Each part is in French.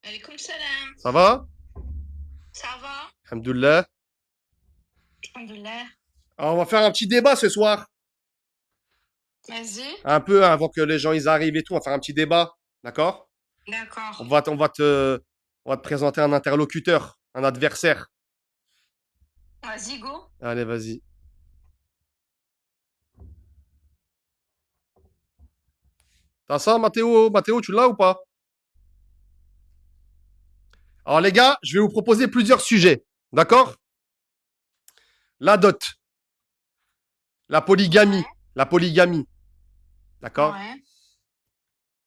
Alaikum salam. Ça va? Ça va? Alhamdoulilah. Alhamdoulilah. Alors, on va faire un petit débat ce soir. Vas-y. Un peu, hein, avant que les gens ils arrivent et tout. On va faire un petit débat. D'accord? D'accord. On va te présenter un interlocuteur, un adversaire. Vas-y, go. Allez, vas-y. T'as ça, Mathéo? Mathéo, tu l'as ou pas? Alors, les gars, je vais vous proposer plusieurs sujets. D'accord? La dot, la polygamie, Ouais. la polygamie. D'accord? Ouais.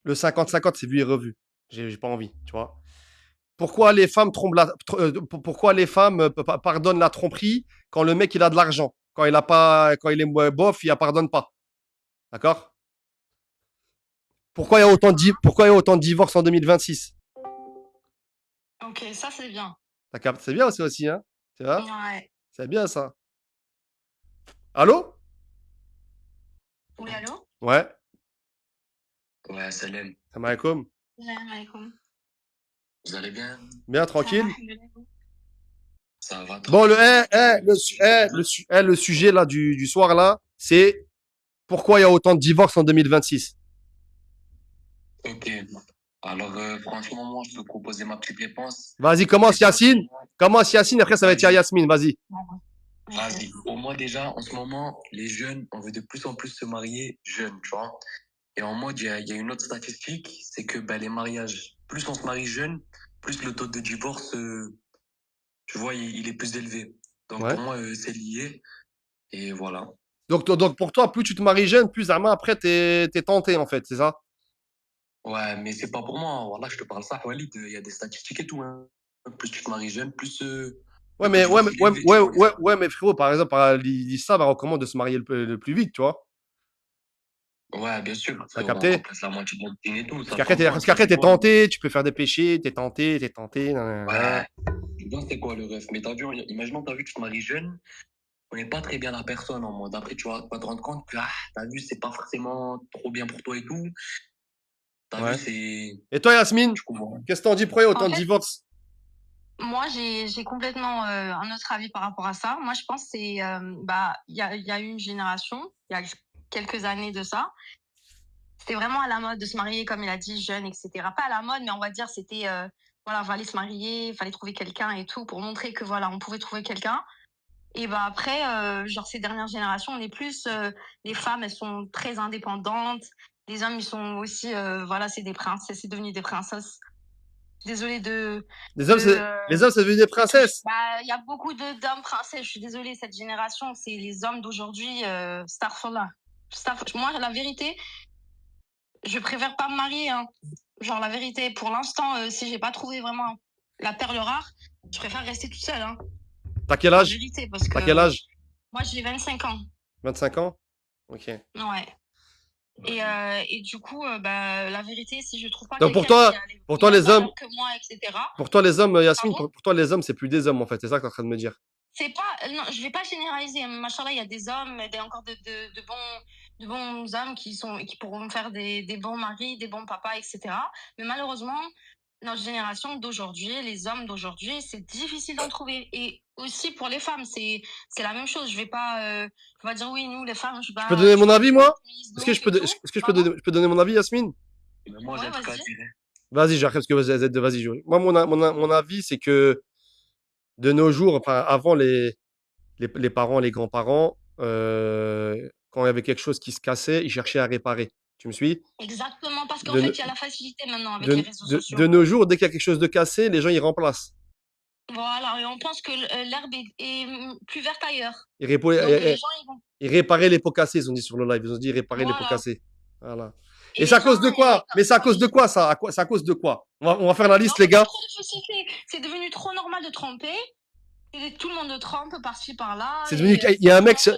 Le 50-50, c'est vu et revu. J'ai pas envie, tu vois. Pourquoi les femmes pourquoi les femmes pardonnent la tromperie quand le mec il a de l'argent, quand il a pas, quand il est bof, il la pardonne pas. D'accord? Pourquoi il y a autant de divorces en 2026? Ok, ça c'est bien. C'est bien aussi, hein? Tu vois? Ouais. C'est bien ça. Allô? Oui, allô? Ouais. Ouais, salam. Salam alaikum. Salam alaikum. Vous allez bien? Bien Ça va, tranquille. alhamdoulilah. Ça va Bon, tranquille. le sujet là du soir là, c'est pourquoi il y a autant de divorces en 2026? Ok. Alors, franchement, moi, je peux proposer ma petite réponse. Vas-y, commence Déjà, Yacine. Commence Yacine, après ça va être vas-y, Yasmine, vas-y. vas-y. Pour moi, déjà, en ce moment, les jeunes, on veut de plus en plus se marier jeunes, tu vois. Et en mode, il y a une autre statistique, c'est que ben, les mariages, plus on se marie jeune, plus le taux de divorce, tu vois, il est plus élevé. Donc, Ouais. pour moi, c'est lié. Et voilà. Donc pour toi, plus tu te maries jeune, plus Arma, après t'es tenté en fait, c'est ça? Ouais, mais c'est pas pour moi. Voilà, je te parle ça, Walid. Il y a des statistiques et tout, hein. Plus tu te maries jeune, plus Ouais, le taux de divorce il est élevé, tu vois, les ouais, mais frérot, par exemple, ils disent ça, bah, recommande de se marier le plus vite, tu vois. Ouais, bien sûr, T'as frérot, on capté? remplace la moitié de notre dîner et tout, Parce ça qu'après, prend quoi? parce Ça qu'après, fait t'es quoi? tenté, tu peux faire des péchés, t'es tenté, Ouais, nanana. tu vois, c'est quoi le rêve? Mais t'as vu, imaginons, t'as vu, tu te maries jeune, on n'est pas très bien la personne en mode. Après, tu vas te rendre compte que, t'as vu, c'est pas forcément trop bien pour toi et tout. T'as vu, Ouais. c'est. Et toi, Yasmine, Tu comprends? qu'est-ce que t'en dis pour il y a En autant de fait, divorces? moi j'ai complètement un autre avis par rapport à ça. Moi je pense que c'est bah il y a eu une génération, il y a quelques années de ça. C'était vraiment à la mode de se marier, comme il a dit, jeune, etc. Pas à la mode, mais on va dire c'était voilà, fallait se marier, fallait trouver quelqu'un et tout pour montrer que voilà, on pouvait trouver quelqu'un. Et bah après, genre ces dernières générations, on est plus, les femmes, elles sont très indépendantes. Les hommes, ils sont aussi, voilà, c'est des princesses, c'est devenu des princesses. Désolée Les de, hommes, c'est devenu des princesses. bah, il y a beaucoup d'hommes princesses. Je suis désolée, cette génération, c'est les hommes d'aujourd'hui, starfallah. Moi, la vérité, je préfère pas me marier, hein. Genre, la vérité, pour l'instant, si j'ai pas trouvé vraiment la perle rare, je préfère rester toute seule, hein. T'as quel La âge? vérité, parce T'as quel que âge? moi, j'ai 25 ans. 25 ans? Ok. Ouais. Et du coup, bah, la vérité, si je trouve pas Donc quelqu'un qui a les pour toi mêmes les hommes, valeurs que moi, etc. pour toi les hommes, Yasmine, Pardon? pour toi les hommes, c'est plus des hommes en fait, c'est ça que t'es en train de me dire. C'est pas, non, je vais pas généraliser. Machallah, il y a des hommes, encore de bons hommes qui pourront faire des bons maris, des bons papas, etc. Mais malheureusement, notre génération d'aujourd'hui, les hommes d'aujourd'hui, c'est difficile d'en trouver. Et aussi pour les femmes, c'est la même chose. Je vais pas dire oui, nous, les femmes, Je peux donner tu mon vois, avis, moi? mise Est-ce que d'ouf et tout. Pardon? je peux donner mon avis, Yasmine? Mais moi, j'ai Ouais, un truc à vas-y. dire. Vas-y, j'arrive parce que vas-y. Moi, mon avis, c'est que de nos jours, enfin, avant les parents, les grands-parents, quand il y avait quelque chose qui se cassait, ils cherchaient à réparer. Tu me suis? Exactement, parce qu'en De, fait, no- il y a la facilité maintenant avec les réseaux de sociaux. nos jours, dès qu'il y a quelque chose de cassé, les gens, ils remplacent. Voilà, et on pense que l'herbe est plus verte ailleurs. Ils, répo- Donc les gens, ils vont. ils réparaient les pots cassés, ils ont dit sur le live. Ils ont dit réparer les pots Voilà. cassés. Voilà. Et Et c'est les à gens, cause de quoi? Mais c'est à cause de quoi ça? C'est à cause de quoi? On va faire la non, liste, les parce qu'il y a gars. trop de sociétés. C'est devenu trop normal de tromper. Et tout le monde trompe par-ci par-là. C'est devenu. Et Il y a un mec ça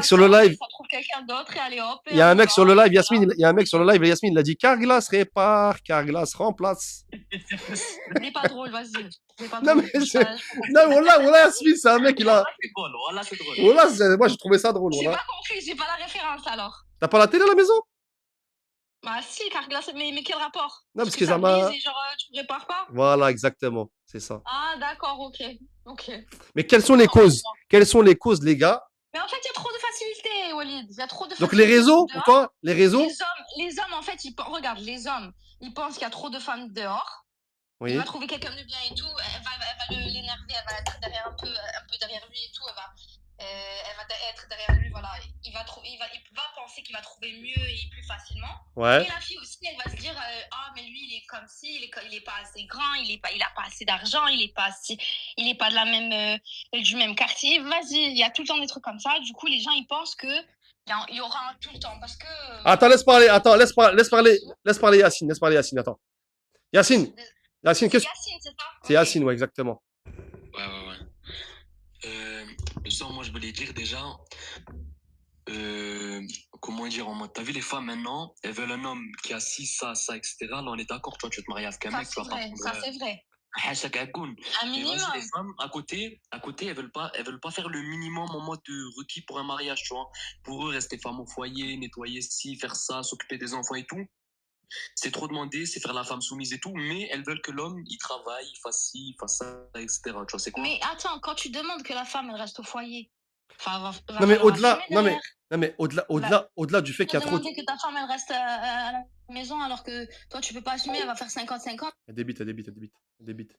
sur le trompe, et live. ça trouve quelqu'un d'autre, et allez hop, et Il y a un on mec sur le va, et live, voilà. Yasmine. Il y a un mec sur le live, Yasmine, il a dit Carglass répare, Carglass remplace. Il est pas drôle, vas-y. Il est pas Non, drôle. mais c'est. Non, voilà, Yasmine, c'est un mec, il a. Voilà, c'est drôle. Voilà, c'est drôle. Moi, j'ai trouvé ça drôle. J'ai Voilà. pas compris, j'ai pas la référence alors. T'as pas la télé à la maison? Bah si, carglass, mais quel rapport? Non, Parce parce que que ça ça brise m'a. et genre tu répares pas? Voilà, exactement, c'est ça. Ah d'accord, ok. Ok. Mais quelles sont les Autant pour causes? moi. Quelles sont les causes, les gars? Mais en fait, il y a trop de facilité, Walid. Il y a trop de Donc les facilité réseaux, pour dehors. toi, les réseaux? Les hommes, en fait, regarde, les hommes, ils pensent qu'il y a trop de femmes dehors. Il va Oui. trouver quelqu'un de bien et tout. Elle va l'énerver, elle va être derrière un peu derrière lui et tout. Elle va être derrière lui, voilà. Il va penser qu'il va trouver mieux et plus facilement. Ouais. Et la fille aussi, elle va se dire, ah, mais lui, il est comme ci, il est pas assez grand, il a pas assez d'argent, il est pas de la même, du même quartier. Vas-y, il y a tout le temps des trucs comme ça. Du coup, les gens, ils pensent que il y aura tout le temps parce que. Attends, laisse parler. Attends, laisse parler Yacine. Laisse parler Yacine. Attends. Yacine. Yacine, C'est qu'est-ce que. Yacine, c'est ça? C'est Yacine, ouais, exactement. Ouais. Ça, moi, je voulais dire déjà, comment dire, en mode, t'as vu les femmes maintenant, elles veulent un homme qui a ci, ça, etc. Là, on est d'accord, toi, tu vas te marier avec un Ça, mec, tu c'est vas pas vrai, prendre. ça, c'est vrai. Hashtag Hakoun. Un Mais vas-y, les minimum. femmes, à côté, elles veulent pas faire le minimum en mode requis pour un mariage, tu vois. Pour eux, rester femme au foyer, nettoyer ci, faire ça, s'occuper des enfants et tout. C'est trop demandé, c'est faire la femme soumise et tout, mais elles veulent que l'homme, il travaille, il fasse ci, il fasse ça, etc. Tu vois, c'est quoi? Mais attends, quand tu demandes que la femme, elle reste au foyer, enfin, va Non, mais falloir au-delà. assumer Non, mais. derrière. Non, mais au-delà du fait Tu qu'il y vas a trop de. demander que ta femme, elle reste à la maison alors que toi, tu peux pas assumer, elle va faire 50-50. Elle débite, elle débite, elle débite. Elle débite.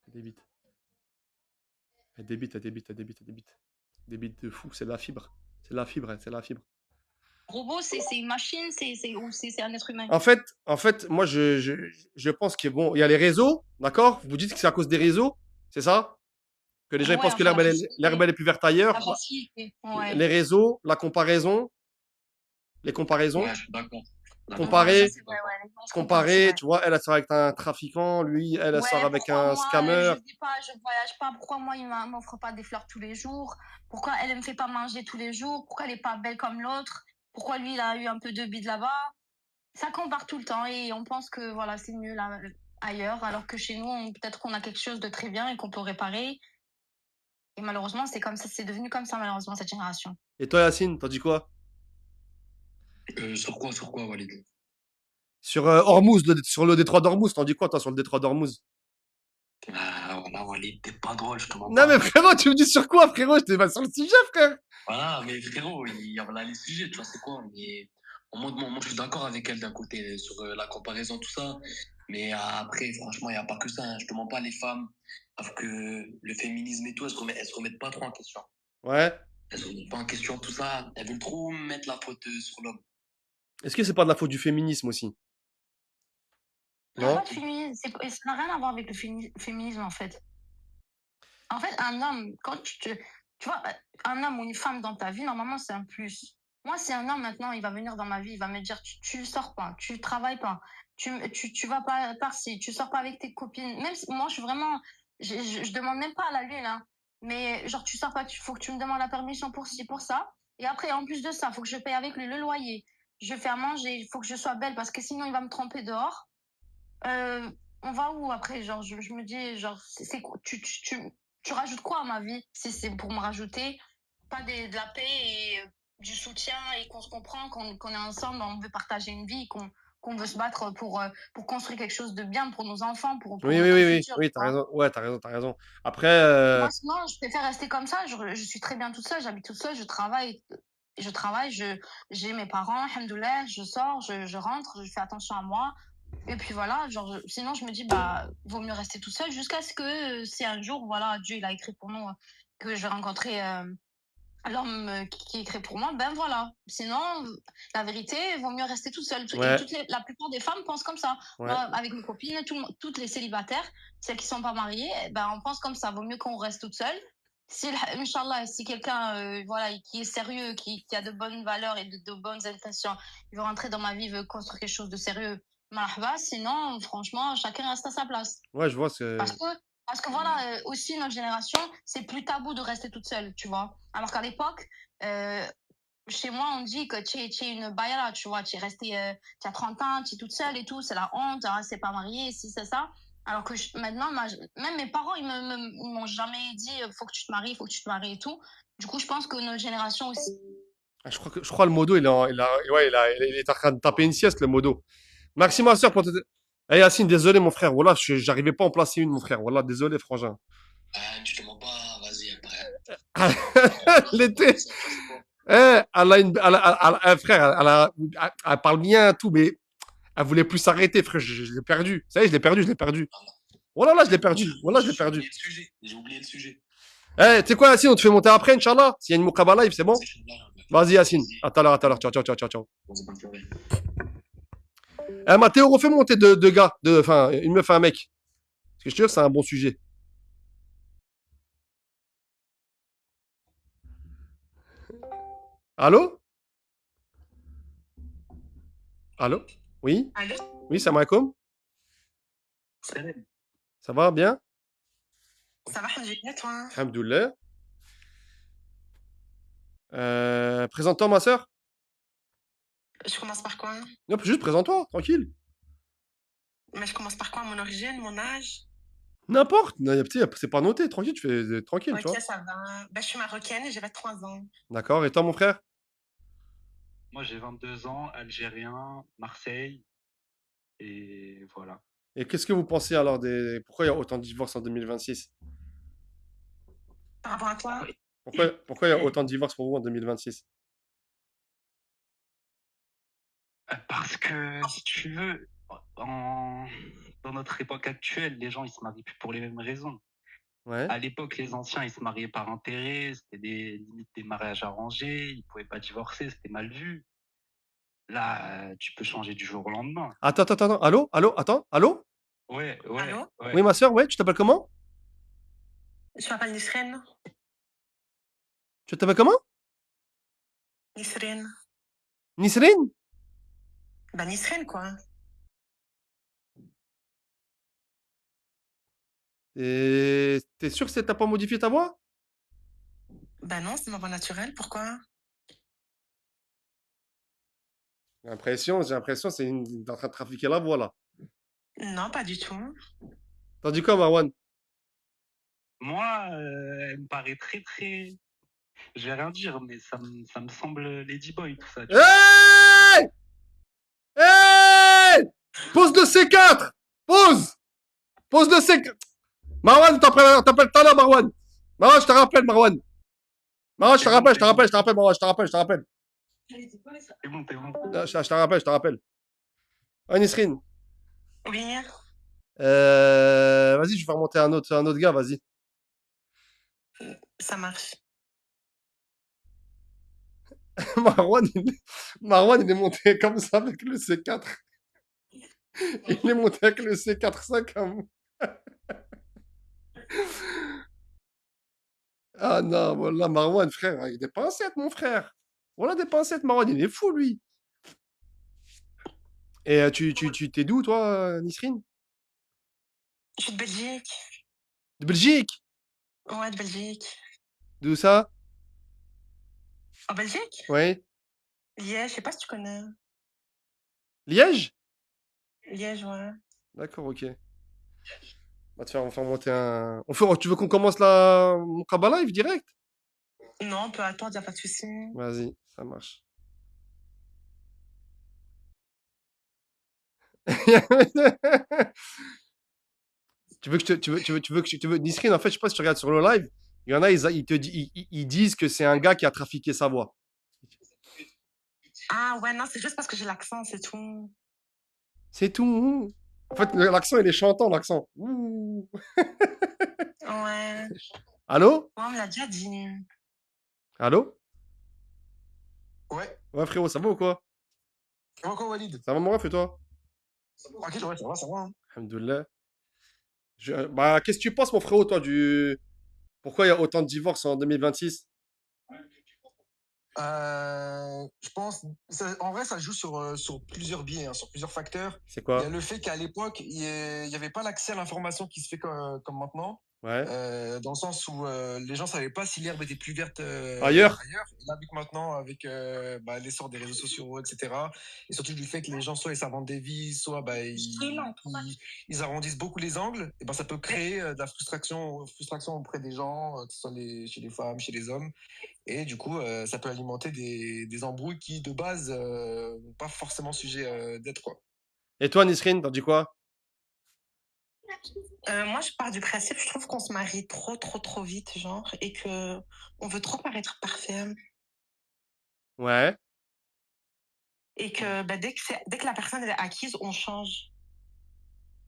Elle débite. Elle débite, elle débite, elle débite, elle débite. Elle débite de fou, c'est de la fibre. C'est de la fibre, c'est de la fibre. Robot, c'est une machine, c'est un être humain. En fait, moi, je pense qu'il bon, il y a les réseaux, d'accord? Vous dites que c'est à cause des réseaux, c'est ça? Que les gens ils Ouais, pensent que enfin, la l'herbe facilité. elle est plus verte ailleurs. La facilité, ouais. Les réseaux, la comparaison, les comparaisons. Ouais, je suis d'accord. Ouais, ça, Comparer, c'est vrai, ouais. Les gens se comparent, c'est comparer, vrai. tu vois, elle sort avec un trafiquant, lui, elle sort Ouais, avec pourquoi un moi, scammer. je vis pas, je voyage pas, pourquoi moi, il m'offre pas des fleurs tous les jours, pourquoi elle me fait pas manger tous les jours, pourquoi elle est pas belle comme l'autre, pourquoi lui, il a eu un peu de bide là-bas. Ça compare tout le temps et on pense que voilà, c'est mieux là, ailleurs, alors que chez nous, peut-être qu'on a quelque chose de très bien et qu'on peut réparer. Et malheureusement, c'est comme ça, c'est devenu comme ça, malheureusement, cette génération. Et toi, Yacine, t'en dis quoi? Sur quoi, Walid? Sur Hormuz, sur le détroit d'Hormuz, t'en dis quoi, toi, sur le détroit d'Hormuz? Ah, voilà, Walid, t'es pas drôle, je te mens Non, mais pas. frérot, tu me dis sur quoi, frérot? J'étais pas sur le sujet, frère. Voilà, mais frérot, il y a là les sujets, tu vois, c'est quoi? Mais moi, je suis d'accord avec elle d'un côté sur la comparaison, tout ça. Mais après, franchement, il n'y a pas que ça. Hein. Je te mens pas, les femmes, parce que le féminisme et tout, elles se remettent pas trop en question. Ouais. Elles se remettent pas en question, tout ça. Elles veulent trop mettre la faute sur l'homme. Est-ce que c'est pas de la faute du féminisme aussi? Il n'y a Non? pas de féminisme, ça n'a rien à voir avec le féminisme, en fait. En fait, un homme, tu vois, un homme ou une femme dans ta vie, normalement, c'est un plus. Moi, si un homme, maintenant, il va venir dans ma vie, il va me dire, tu sors pas, tu travailles pas, tu vas pas par-ci, tu sors pas avec tes copines. Même si, moi, je suis vraiment, je demande même pas à la lune, hein. Mais genre, tu sors pas, faut que tu me demandes la permission pour ci, pour ça. Et après, en plus de ça, faut que je paye avec lui le loyer. Je fais à manger, il faut que je sois belle parce que sinon, il va me tromper dehors. Euh, on va où après? Genre, je me dis, genre, tu rajoutes quoi à ma vie? Si c'est pour me rajouter, pas de la paix et du soutien et qu'on se comprend, qu'on est ensemble, on veut partager une vie, qu'on veut se battre pour construire quelque chose de bien pour nos enfants, pour Oui, oui, notre oui, oui, futur, oui, tu t'as vois. raison. Ouais, t'as raison, t'as raison. Après, Moi, sinon, je préfère rester comme ça. Je suis très bien toute seule, j'habite toute seule, je travaille, j'ai mes parents, alhamdoulilah, je sors, je rentre, je fais attention à moi. Et puis voilà, genre, sinon je me dis, bah, vaut mieux rester tout seul jusqu'à ce que, si un jour, voilà, Dieu, il a écrit pour nous que je vais rencontrer l'homme qui est écrit pour moi, ben voilà. Sinon, la vérité, vaut mieux rester tout seul. Et ouais, la plupart des femmes pensent comme ça. Moi, ouais. avec mes copines, toutes les célibataires, celles qui sont pas mariées, eh ben, on pense comme ça. Vaut mieux qu'on reste toute seule. Si, Inch'Allah, si quelqu'un voilà, qui est sérieux, qui a de bonnes valeurs et de bonnes intentions, il veut rentrer dans ma vie, veut construire quelque chose de sérieux, marhaba. Sinon, franchement, chacun reste à sa place. Ouais, je vois Parce ce. que, parce que voilà, aussi, notre génération, c'est plus tabou de rester toute seule, tu vois. Alors qu'à l'époque, euh, chez moi, on dit que tu es une bayala, tu vois, tu es restée, tu as 30 ans, tu es toute seule et tout, c'est la honte, hein, c'est pas marié, si c'est ça. Alors que maintenant, même mes parents, ils m'ont jamais dit, faut que tu te maries, faut que tu te maries et tout. Du coup, je pense que notre génération aussi. Ah, je crois le modo, il est en train de taper une sieste, le modo. Merci, ma soeur, pour te... Eh, Yacine, désolé, mon frère. Voilà, j'arrivais pas à en placer une, mon frère. Voilà, désolé, frangin. Tu te mens pas, vas-y, après. L'été. Eh, elle a une, frère, elle parle bien, tout, mais elle voulait plus s'arrêter, frère. Je l'ai perdu. Ça y est, je l'ai perdu, je l'ai perdu. Voilà, là, je l'ai perdu. Voilà, je l'ai perdu. J'ai oublié le sujet. Eh, tu sais quoi, Yacine, on te fait monter après, Inch'Allah. S'il y a une Moukaba live, c'est bon? Vas-y, Yacine. À tout à l'heure, à tout à l'heure. Ciao, ciao, ciao, ciao, ciao. Eh, Mathéo, refais monter deux gars, enfin, une meuf et un mec. Parce que je te jure, c'est un bon sujet. Allô? Allô? Oui? Allô? Oui, salam alaikum. Salam. Ça va bien? Ça va, Alhamdoulilah, toi? Alhamdoulilah. Présente-toi, ma soeur. Je commence par quoi? Non, juste présente-toi, tranquille. Mais je commence par quoi? Mon origine, mon âge? N'importe. Non, tu sais, c'est pas noté, tranquille, tu fais tranquille, tu Ok, vois. ça va. Ben, je suis marocaine et j'ai 23 ans. D'accord. Et toi, mon frère? Moi, j'ai 22 ans, algérien, Marseille, et voilà. Et qu'est-ce que vous pensez alors des... Pourquoi il y a autant de divorces en 2026? Par rapport à quoi? Pourquoi il y a autant de divorces pour vous en 2026? Parce que, si tu veux, dans notre époque actuelle, les gens, ils se marient plus pour les mêmes raisons. Ouais. À l'époque, les anciens, ils se mariaient par intérêt, c'était limite des mariages arrangés, ils pouvaient pas divorcer, c'était mal vu. Là, tu peux changer du jour au lendemain. Attends, attends, attends. Allô? Allô? Attends. Allô? Ouais, Allô? ouais. Oui, ma soeur, ouais, tu t'appelles comment? Je m'appelle Nisrine. Tu t'appelles comment? Nisrine. Nisrine? Ben, Nisrine, quoi. Et t'es sûr que t'as pas modifié ta voix? Ben non, c'est ma voix naturelle. Pourquoi? J'ai l'impression, t'es en train de trafiquer la voix, là. Non, pas du tout. T'as dit quoi, Marwan? Moi, elle me paraît très, très... Je vais rien dire, mais ça me semble Ladyboy, tout ça. Tu vois. Hey! Hey! Pose le C4! Pose! Pose le C4! Marwan, t'appelles tout à l'heure, Marwan. Marwan, je te rappelle, Marwan. Marwan, je te rappelle, Marwan, je te rappelle. C'est bon, t'es bon. Je te rappelle. Ouais, Nisrine. Oui. Vas-y, je vais faire monter un autre gars, vas-y. Ça marche. Marwan, il est monté comme ça avec le C4. Il est monté avec le C4-5 comme... Ah non, voilà, Marwan, frère, il est des pincettes, mon frère. Voilà des pincettes, Marwan, il est fou, lui. Et t'es d'où, toi, Nisrine? Je suis de Belgique. De Belgique? Ouais, de Belgique. D'où ça? En Belgique? Ouais. Liège, je sais pas si tu connais. Liège? Liège, ouais. D'accord, ok. On va faire monter un... Tu veux qu'on commence mon Kabbalah live direct? Non, on peut attendre, y a pas de souci. Vas-y, ça marche. Tu veux que Nisrine, en fait, je sais pas si tu regardes sur le live, il y en a, ils disent que c'est un gars qui a trafiqué sa voix. Ah ouais, non, c'est juste parce que j'ai l'accent, c'est tout. C'est tout. En fait, l'accent, il est chantant, l'accent. Ouh. Ouais. Allô? Ouais, on me l'a déjà dit. Allô? Ouais, Ouais, frérot, ça va ou quoi? ça va quoi, Walid? Ça va, mon ref, et toi? Tranquille, ouais, ça va. Hein. Alhamdoulilah. Bah, qu'est-ce que tu penses, mon frérot, toi, Pourquoi il y a autant de divorces en 2026? Je pense, en vrai, ça joue sur plusieurs biais, hein, sur plusieurs facteurs. C'est Il y quoi? a le fait qu'à l'époque, il n'y avait pas l'accès à l'information qui se fait comme maintenant. Ouais. Dans le sens où les gens savaient pas si l'herbe était plus verte Ailleurs? ailleurs. Et là, vu que maintenant, avec l'essor des réseaux sociaux, etc., et surtout du fait que les gens, soit ils s'inventent des vies, soit ils arrondissent beaucoup les angles, et ben, ça peut créer de la frustration auprès des gens, que ce soit chez les femmes, chez les hommes. Et du coup, ça peut alimenter des embrouilles qui, de base, n'ont pas forcément sujet d'être, quoi. Et toi, Nisrine, t'en dis quoi? Moi, je pars du principe, je trouve qu'on se marie trop vite, genre, et que on veut trop paraître parfait. Ouais. Et que dès que la personne elle est acquise, on change.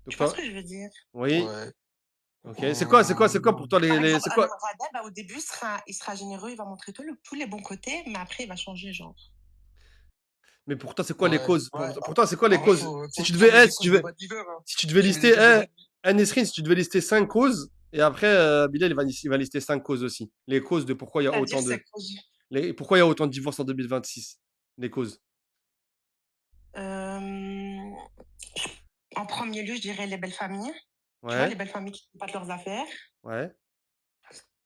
Donc Tu vois toi? ce que je veux dire? Oui. Ouais. Ok. C'est quoi pour toi Par exemple, c'est un quoi? homme radin, au début, il sera généreux, il va montrer tous les bons côtés, mais après, il va changer, genre. Mais pour toi, c'est quoi les Ouais, causes? ouais. Pour toi, c'est quoi les En vrai, causes? faut, Si faut, tu faut devais, mettre eh, des causes de bad liver, hein. si tu devais Tu mets lister, des causes de bad Nisrine, si tu devais lister 5 causes, et après, Bilal, il va lister 5 causes aussi. Les causes de pourquoi il y a C'est-à-dire, autant c'est de, que pourquoi il y a autant de divorces en 2026. Les causes. euh, en premier lieu, je dirais les belles familles. Tu vois, Ouais. les belles familles qui ne font pas de leurs affaires. Ouais.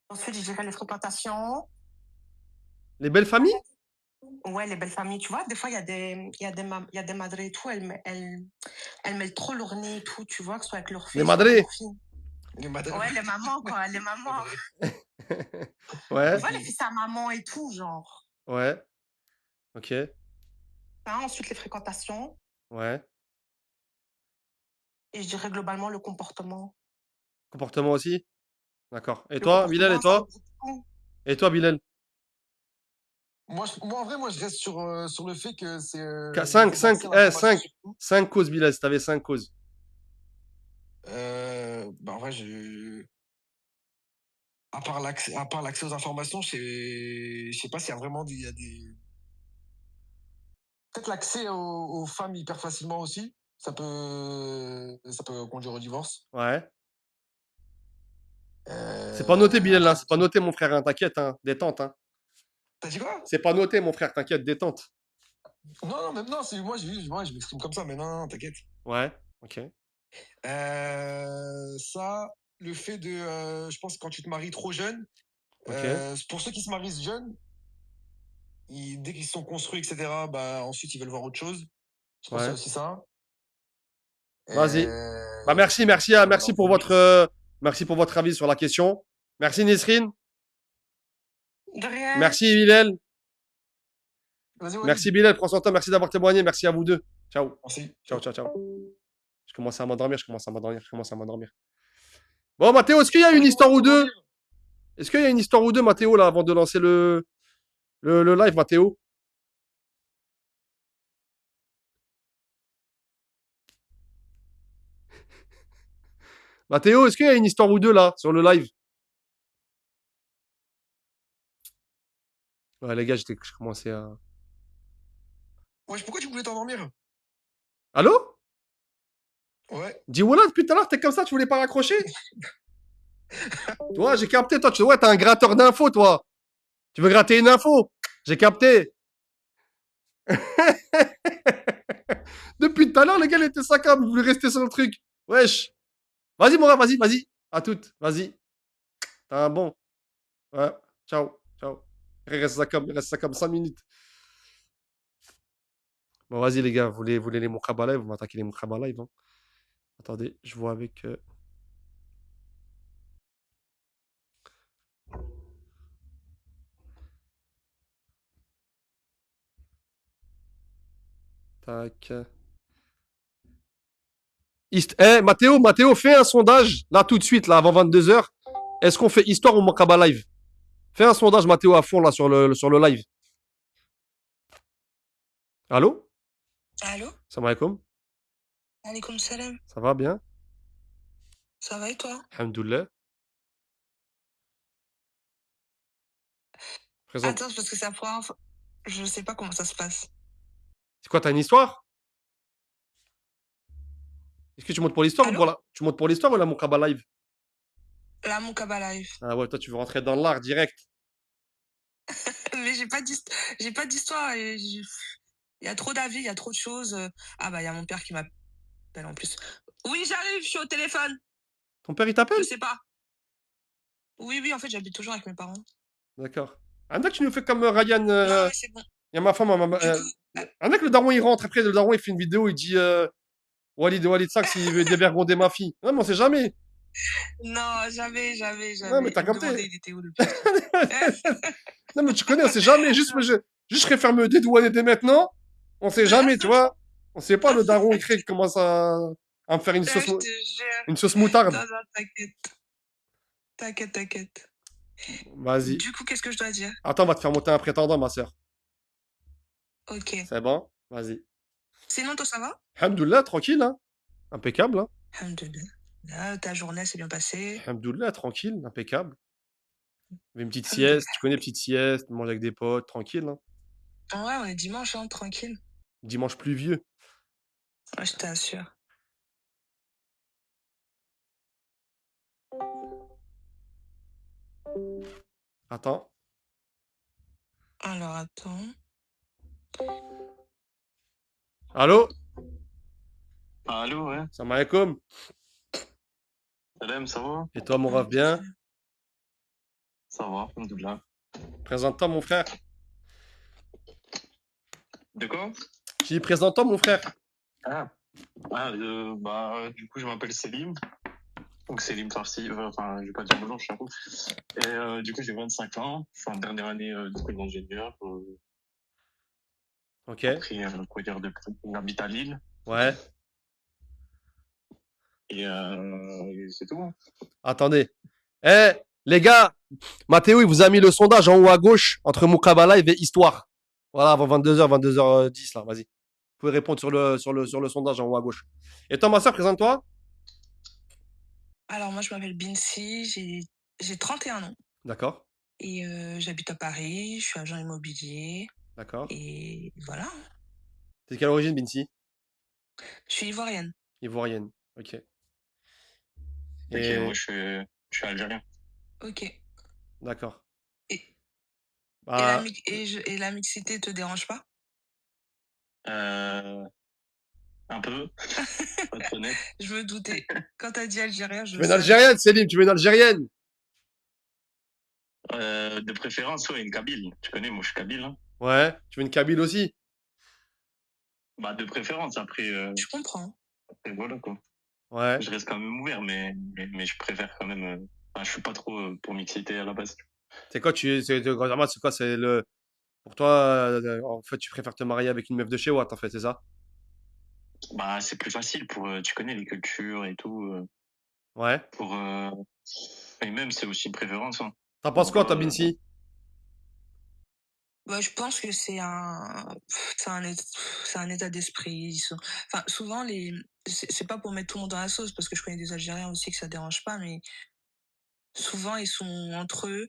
Ensuite, je dirais les fréquentations. Les belles familles? Ouais, les belles familles, tu vois, des fois, il y a des madres et tout, elles mettent trop leur nez et tout, tu vois, que ce soit avec leur Les fils ou avec madrés? leur fille. Les madames. Ouais, les mamans, quoi, les mamans. Ouais. Tu vois, les fils à maman et tout, genre. Ouais. Ok. Ça, ensuite, les fréquentations. Ouais. Et je dirais globalement le comportement. Comportement aussi? D'accord. Et Le toi, Bilal, et comportement, ça toi? regroupe tout. Et toi, Bilal? Moi, en vrai, moi, je reste sur le fait que c'est 5, niveau 5, d'accès à l'information 5. surtout. 5 causes, Bilal, si t'avais 5 causes. En vrai, à part l'accès aux informations, je sais pas s'il y a vraiment il y a peut-être l'accès aux femmes hyper facilement aussi. Ça peut conduire au divorce. Ouais. C'est pas noté, Bilal, hein. Après, C'est pas noté, mon frère, hein. T'inquiète, hein. Détente, hein. t'as dit quoi? C'est pas noté, mon frère, t'inquiète, détente. Non, même non, c'est moi, je m'exprime comme ça, mais non, t'inquiète. Ouais. Ok. Ça, le fait de, je pense, quand tu te maries trop jeune, Ok. pour ceux qui se marient jeunes, dès qu'ils sont construits, etc., bah, ensuite, ils veulent voir autre chose. Je pense qu'il y a Ouais. aussi ça. Vas-y. Bah, Euh, merci, voilà. merci pour votre avis sur la question. Merci, Nesrine. De rien. Merci, Bilal. Vas-y, Walid. Merci, Bilal. Prends son temps. Merci d'avoir témoigné. Merci à vous deux. Ciao. Merci. Ciao, ciao, ciao. Je commence à m'endormir. Bon, Mathéo, est-ce qu'il y a une Allez, histoire comment ou tu vas deux? dormir? Est-ce qu'il y a une histoire ou deux, Mathéo, là, avant de lancer le live, Mathéo? Mathéo, est-ce qu'il y a une histoire ou deux, là, sur le live? Ouais, les gars, je commençais à... Wesh, pourquoi tu voulais t'endormir? Allô? Ouais. Dis voilà, depuis tout à l'heure, t'es comme ça, tu voulais pas raccrocher? Toi, j'ai capté, toi, ouais, t'es un gratteur d'infos, toi. Tu veux gratter une info? J'ai capté. Depuis tout à l'heure, les gars, il était saccable, vous voulez rester sur le truc. Wesh. Vas-y, mon gars, vas-y. À toutes, vas-y. T'as un bon. Ouais. Ciao, ciao. Il reste ça comme 5 minutes. Bon, vas-y, les gars, vous voulez les Moukaba live? Vous m'attaquez les Moukaba live, hein. Attendez, je vois avec. Tac. Mathéo, fais un sondage, là, tout de suite, là, avant 22h. Est-ce qu'on fait histoire ou Moukaba live? Fais un sondage, Mathéo, à fond, là, sur le live. Allô? Allô? Salam alaikum. Alaikum salam. Ça va bien? Ça va et toi? Alhamdoulilah. Présente. Attends, parce que ça prend. Je sais pas comment ça se passe. C'est quoi, t'as une histoire? Est-ce que tu montes pour l'histoire ou Allô? pour la... Tu montes pour l'histoire ou la Moukaba live? Là, mon Kaba Live. Ah ouais, toi, tu veux rentrer dans l'art direct. Mais j'ai pas d'histoire. Il y a trop d'avis, il y a trop de choses. Ah bah, il y a mon père qui m'appelle en plus. Oui, j'arrive, je suis au téléphone. Ton père, il Je t'appelle? sais pas. Oui, oui, en fait, j'habite toujours avec mes parents. D'accord. Un que tu nous fais comme Ryan. Non, mais c'est bon. Il y a ma femme. Du coup, Un que le daron il rentre. Après, le daron il fait une vidéo. Il dit Walid Saks, il veut dévergonder ma fille. Non, mais on sait jamais. non, Non, mais jamais. t'as Il me capté. demandait il était où le petit. Non, mais tu connais, on sait jamais. Juste je préfère me dédouaner dès maintenant. On sait jamais, tu vois. On sait pas, le daron il crée, il commence à me faire Je te jure. une sauce moutarde. Non, non, t'inquiète. T'inquiète, t'inquiète. Vas-y. Du coup, qu'est-ce que je dois dire? Attends, on va te faire monter un prétendant, ma soeur. Ok. C'est bon? Vas-y. Sinon, toi, ça va? Alhamdoulilah, tranquille, hein. Impeccable, hein. Alhamdoulilah. Là, ta journée s'est bien passée. Alhamdoulilah, tranquille, impeccable. Une petite Alhamdoulilah. sieste, tu connais, petite sieste, manger avec des potes, tranquille, hein. Ouais, on est dimanche, hein, tranquille. Dimanche pluvieux. Ouais, je t'assure. Attends. Alors, attends. Allô? Allô, ouais. Salam alaikum. Salam, ça va? Et toi, mon ref, bien? Ça va, alhamdoulilah. Présente-toi, mon frère. De quoi? Je dis, présente-toi, mon frère. Du coup, je m'appelle Selim. Donc, Selim Farsi. Enfin, je vais pas dire bonjour, je suis un coup. Et du coup, j'ai 25 ans. Je suis en dernière année d'école d'ingénieur. Ok. Après, quoi dire de plus? J'habite à Lille. Ouais. Et c'est tout. Attendez. Eh, les gars, Mathéo, il vous a mis le sondage en haut à gauche entre Moukaba Live et Histoire. Voilà, avant 22h, 22h10, là, vas-y. Vous pouvez répondre sur le sondage en haut à gauche. Et toi, ma soeur, présente-toi. Alors, moi, je m'appelle Binsi, j'ai 31 ans. D'accord, Et j'habite à Paris, je suis agent immobilier. d'accord. Et voilà. T'es de quelle origine, Binti? Je suis ivoirienne. Ivoirienne. Ok. Ok, Et... moi, je suis algérien. Ok. D'accord. Et Bah, et la mixité te dérange pas? Un peu, pour être honnête. Je me doutais. Quand t'as dit algérien, tu je veux une savais. Algérienne, Céline, tu veux une Algérienne? De préférence, ouais, une Kabyle. Tu connais, moi, je suis Kabyle. Hein. Ouais. Tu veux une Kabyle aussi? Bah, de préférence, après, Je comprends. voilà, quoi. Ouais. Je reste quand même ouvert, mais je préfère quand même. Enfin, je suis pas trop pour mixité à la base. C'est quoi, c'est quoi, c'est le... Pour toi, en fait, tu préfères te marier avec une meuf de chez Watt, en fait, c'est ça? Bah, c'est plus facile pour, tu connais les cultures et tout. Ouais. Pour, et même, c'est aussi une préférence. Hein. T'en penses quoi, toi, Binsi? Bah, je pense que c'est un état d'esprit. Enfin, souvent, c'est pas pour mettre tout le monde dans la sauce, parce que je connais des Algériens aussi que ça dérange pas, mais souvent, ils sont entre eux,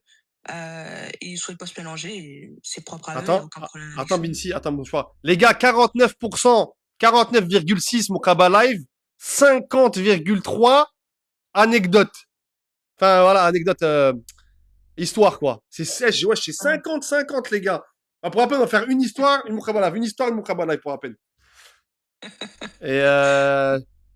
et ils souhaitent pas se mélanger, et c'est propre à eux, il n'y a aucun problème avec ça. Binsi, attends, bouge pas. Les gars, 49%, 49,6 Moukaba Live, 50,3 anecdote. Enfin, voilà, anecdote, histoire, quoi. C'est sèche, ouais, c'est 50-50, les gars. Ah, pour rappel, on va faire une histoire, une Moukaba Live. Une histoire, une Moukaba Live, pour rappel.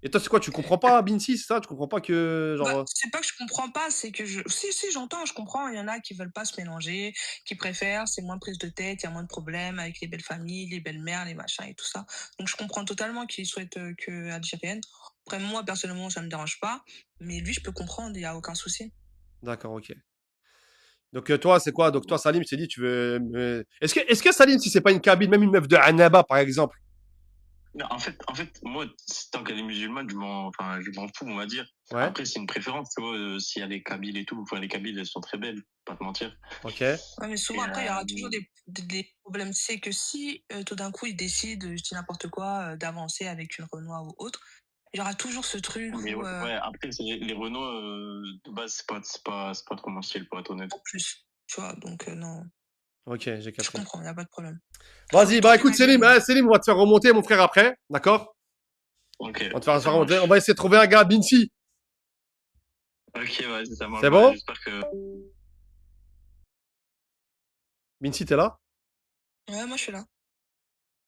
Et toi, c'est quoi? Tu comprends pas, Binsi, c'est ça? Tu comprends pas que, Bah, genre. c'est pas que je comprends pas, c'est que si, j'entends, je comprends. Il y en a qui veulent pas se mélanger, qui préfèrent, c'est moins prise de tête, il y a moins de problèmes avec les belles familles, les belles-mères, les machins et tout ça. Donc, je comprends totalement qu'ils souhaitent que algérienne. Après, moi, personnellement, ça me dérange pas. Mais lui, je peux comprendre, il y a aucun souci. D'accord, ok. Donc, toi, c'est quoi? Donc, toi, Salim, je t'ai dit, tu veux. Est-ce que Salim, si c'est pas une Kabyle, même une meuf de Annaba, par exemple? Non, en fait, moi, tant qu'elle est musulmane, je m'en fous, on va dire. Ouais, Après, c'est une préférence, tu vois, s'il y a les Kabyles et tout. Enfin, les Kabyles, elles sont très belles, pas te mentir. ok. Ouais, mais souvent, Et, après, il y aura toujours des problèmes. C'est que si tout d'un coup, ils décident, je dis n'importe quoi, d'avancer avec une Renoir ou autre, il y aura toujours ce truc mais où, ouais, après, les Renault, de base, c'est pas trop mon style, pour être honnête. en plus, tu vois, donc non, Ok, j'ai je capté. comprends, il n'y a pas de problème. Vas-y, bah écoute, Célim, Célim, on va te faire remonter, mon frère, après. D'accord? Ok. On va te faire ça remonter. marche. On va essayer de trouver un gars, Binsi. Ok, vas-y, ça marche. C'est Bah, bon? j'espère que. Binsi, t'es là? Ouais, moi, je suis là.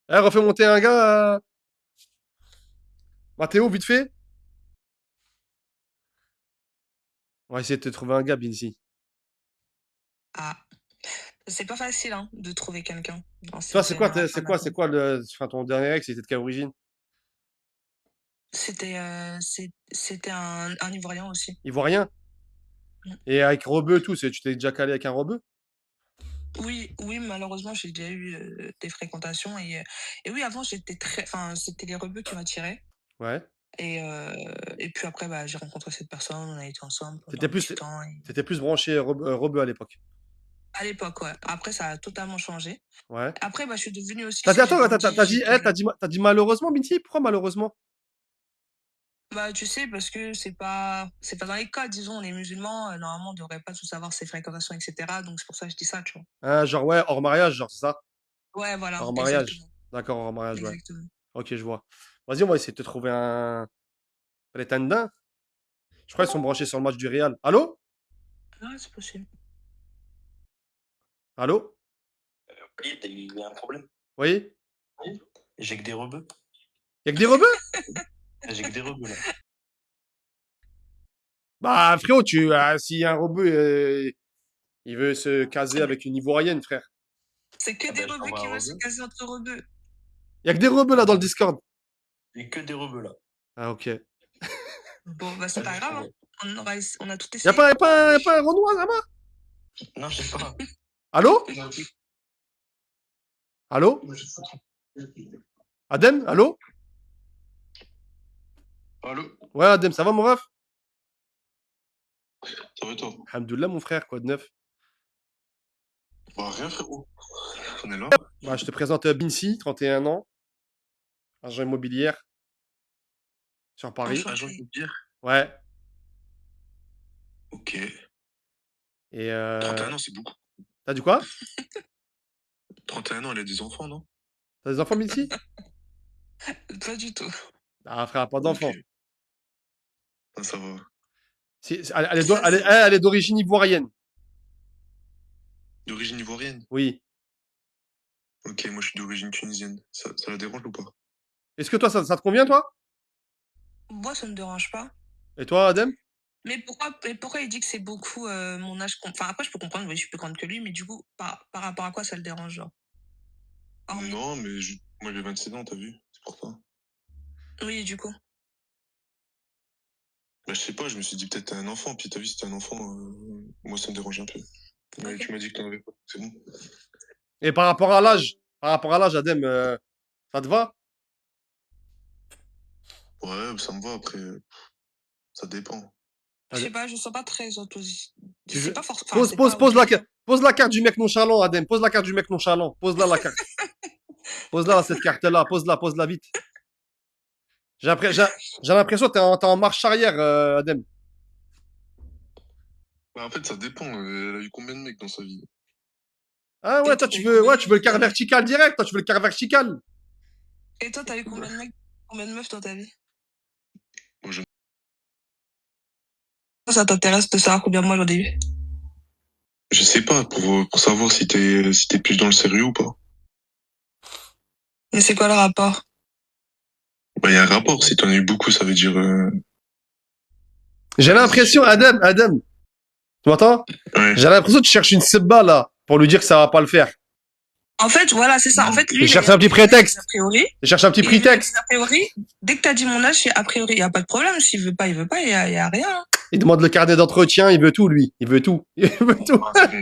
Eh, refais monter un gars. Mathéo, vite fait. On va essayer de te trouver un gars, Binsi. Ah, c'est pas facile hein, de trouver quelqu'un dans Toi, cette c'est quoi, génération. enfin, ton dernier ex, c'était de quelle origine? C'était un Ivoirien aussi. Ivoirien? Mm. Et avec rebeu et tout, tu t'es déjà calé avec un rebeu? Oui, oui, malheureusement, j'ai déjà eu des fréquentations et oui, avant, enfin, c'était les rebeux qui m'attiraient. Ouais. Et puis après, bah, j'ai rencontré cette personne, on a été ensemble pendant T'étais un plus, petit temps. t'étais plus branché rebeu à l'époque. À l'époque, ouais. Après, ça a totalement changé. Ouais. Après, bah, je suis devenue aussi, T'as dit, j'ai attends, grandi, t'as j'ai dit, pris de t'as dit malheureusement, Binti? Pourquoi malheureusement? Bah, tu sais, parce que c'est pas dans les cas, disons, on est musulmans, normalement, on devrait pas tous avoir ses fréquentations, etc. Donc, c'est pour ça que je dis ça, tu vois. Hein, genre, ouais, hors mariage, genre, c'est ça? Ouais, voilà, Hors mariage. exactement. D'accord, hors mariage, ouais. Exactement. Ok, je vois. Vas-y, on va essayer de te trouver un prétendant. Je crois qu'ils sont branchés sur le match du Real. Allô? Ouais, c'est possible. Allô? Oui, il y a un problème. Oui? J'ai que des rebeux. Y'a que des rebeux? J'ai que des rebeux là. Bah, frérot, si un rebeu, il veut se caser avec une Ivoirienne, frère. C'est que Ah des bah, je rebeux t'envoie qui un veulent se rebeu. caser entre rebeux. Y'a que des rebeux là dans le Discord. J'ai que des rebeux là. Ah, ok. Bon, bah, c'est Vas-y, pas je grave, hein. t'envoie. On a tout Y'a essayé. pas, y a pas un Renoir là-bas? Non, je sais pas. Allô? Allô? Adem? Allô? Allô? Ouais, Adem, ça va mon ref? Ça va toi? Alhamdoulilah, mon frère, quoi de neuf? Bah rien frérot. On est là. Bah, je te présente Binsi, 31 ans, agent immobilière sur Paris. Agent Enchanté. immobilier? Ouais. Ok. Et 31 ans, c'est beaucoup. t'as dit quoi? 31 ans, elle a des enfants, non? T'as des enfants, Binsi? Pas du tout. Ah, frère, pas Ok. d'enfants. Ah, ça va. Ça, c'est... Elle est d'origine ivoirienne. D'origine ivoirienne? Oui. Ok, moi je suis d'origine tunisienne. Ça la dérange ou pas? Est-ce que toi, ça te convient, toi? Moi, ça me dérange pas. Et toi, Adem? Mais pourquoi il dit que c'est beaucoup mon âge Enfin, après, je peux comprendre, oui, je suis plus grande que lui, mais du coup, par rapport à quoi ça le dérange, genre Hormis... Non, mais moi j'ai 27 ans, t'as vu? C'est pour ça. Oui, du coup. Bah je sais pas, je me suis dit peut-être t'as un enfant, puis t'as vu si t'as un enfant, moi ça me dérange un peu. Mais Ok. tu m'as dit que t'en avais pas, c'est bon. Et par rapport à l'âge, Adem, ça te va? Ouais, ça me va, après, ça dépend. Je sais pas, je sens pas très enthousiaste. Tu C'est veux- pas forcément... Enfin, c'est pas Pose la carte du mec nonchalant, Adem. Pose la carte du mec nonchalant. Pose-la la carte. Pose-la cette carte-là. Pose-la vite. J'ai l'impression que t'es en marche arrière, Adem. Bah en fait, ça dépend. Elle a eu combien de mecs dans sa vie? Ah ouais, Et toi toi, t'as eu combien de tu veux le meufs quart dans ta vie vertical direct. Toi, tu veux le quart vertical. Et toi, t'as eu combien de mecs, combien de meufs dans ta vie Moi, Ça t'intéresse de savoir combien moi j'en ai eu je sais pas, pour savoir si t'es plus dans le sérieux ou pas. Mais c'est quoi le rapport Bah, il y a un rapport. Si t'en as eu beaucoup, ça veut dire, J'ai l'impression, Adem. Tu m'entends? ouais. J'ai l'impression que tu cherches une sebba là pour lui dire que ça va pas le faire. En fait, voilà, c'est ça. En fait, lui, Il cherche un petit prétexte. A priori. Il cherche un petit prétexte. A priori, dès que t'as dit mon âge, c'est a priori, il n'y a pas de problème. S'il veut pas, il veut pas, il y a rien. Hein. Il demande le carnet d'entretien, il veut tout, lui. Il veut tout. Il veut tout. Ah, c'est bon.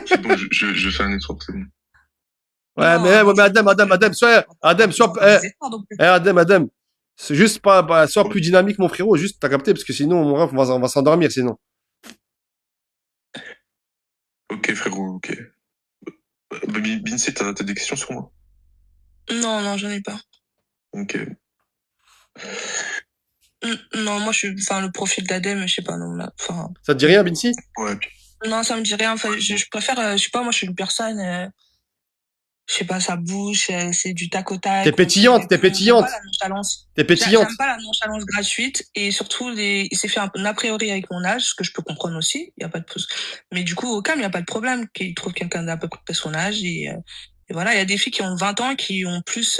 C'est bon, je fais un effort, c'est bon. Ouais, Non, mais Adem, sois, Adem. C'est juste sois plus dynamique, mon frérot. Juste, t'as capté, parce que sinon, mon ref, on va s'endormir, sinon. Ok, frérot, ok. Binsi, t'as des questions sur moi? Non, j'en ai pas. Ok. Non, moi, le profil d'Adem, je sais pas, non, là, enfin. Ça te dit rien, Binsi? Ouais. Non, ça me dit rien. Enfin, je préfère, je sais pas, moi, je suis une personne, je sais pas, sa bouche, c'est du tac au tac. T'es pétillante. J'aime pas la nonchalance. J'aime pas la nonchalance gratuite et surtout, il s'est fait un a priori avec mon âge, ce que je peux comprendre aussi. Il y a pas de plus. Mais du coup, au calme, il y a pas de problème qu'il trouve quelqu'un d'à peu près son âge et voilà, il y a des filles qui ont 20 ans, qui ont plus,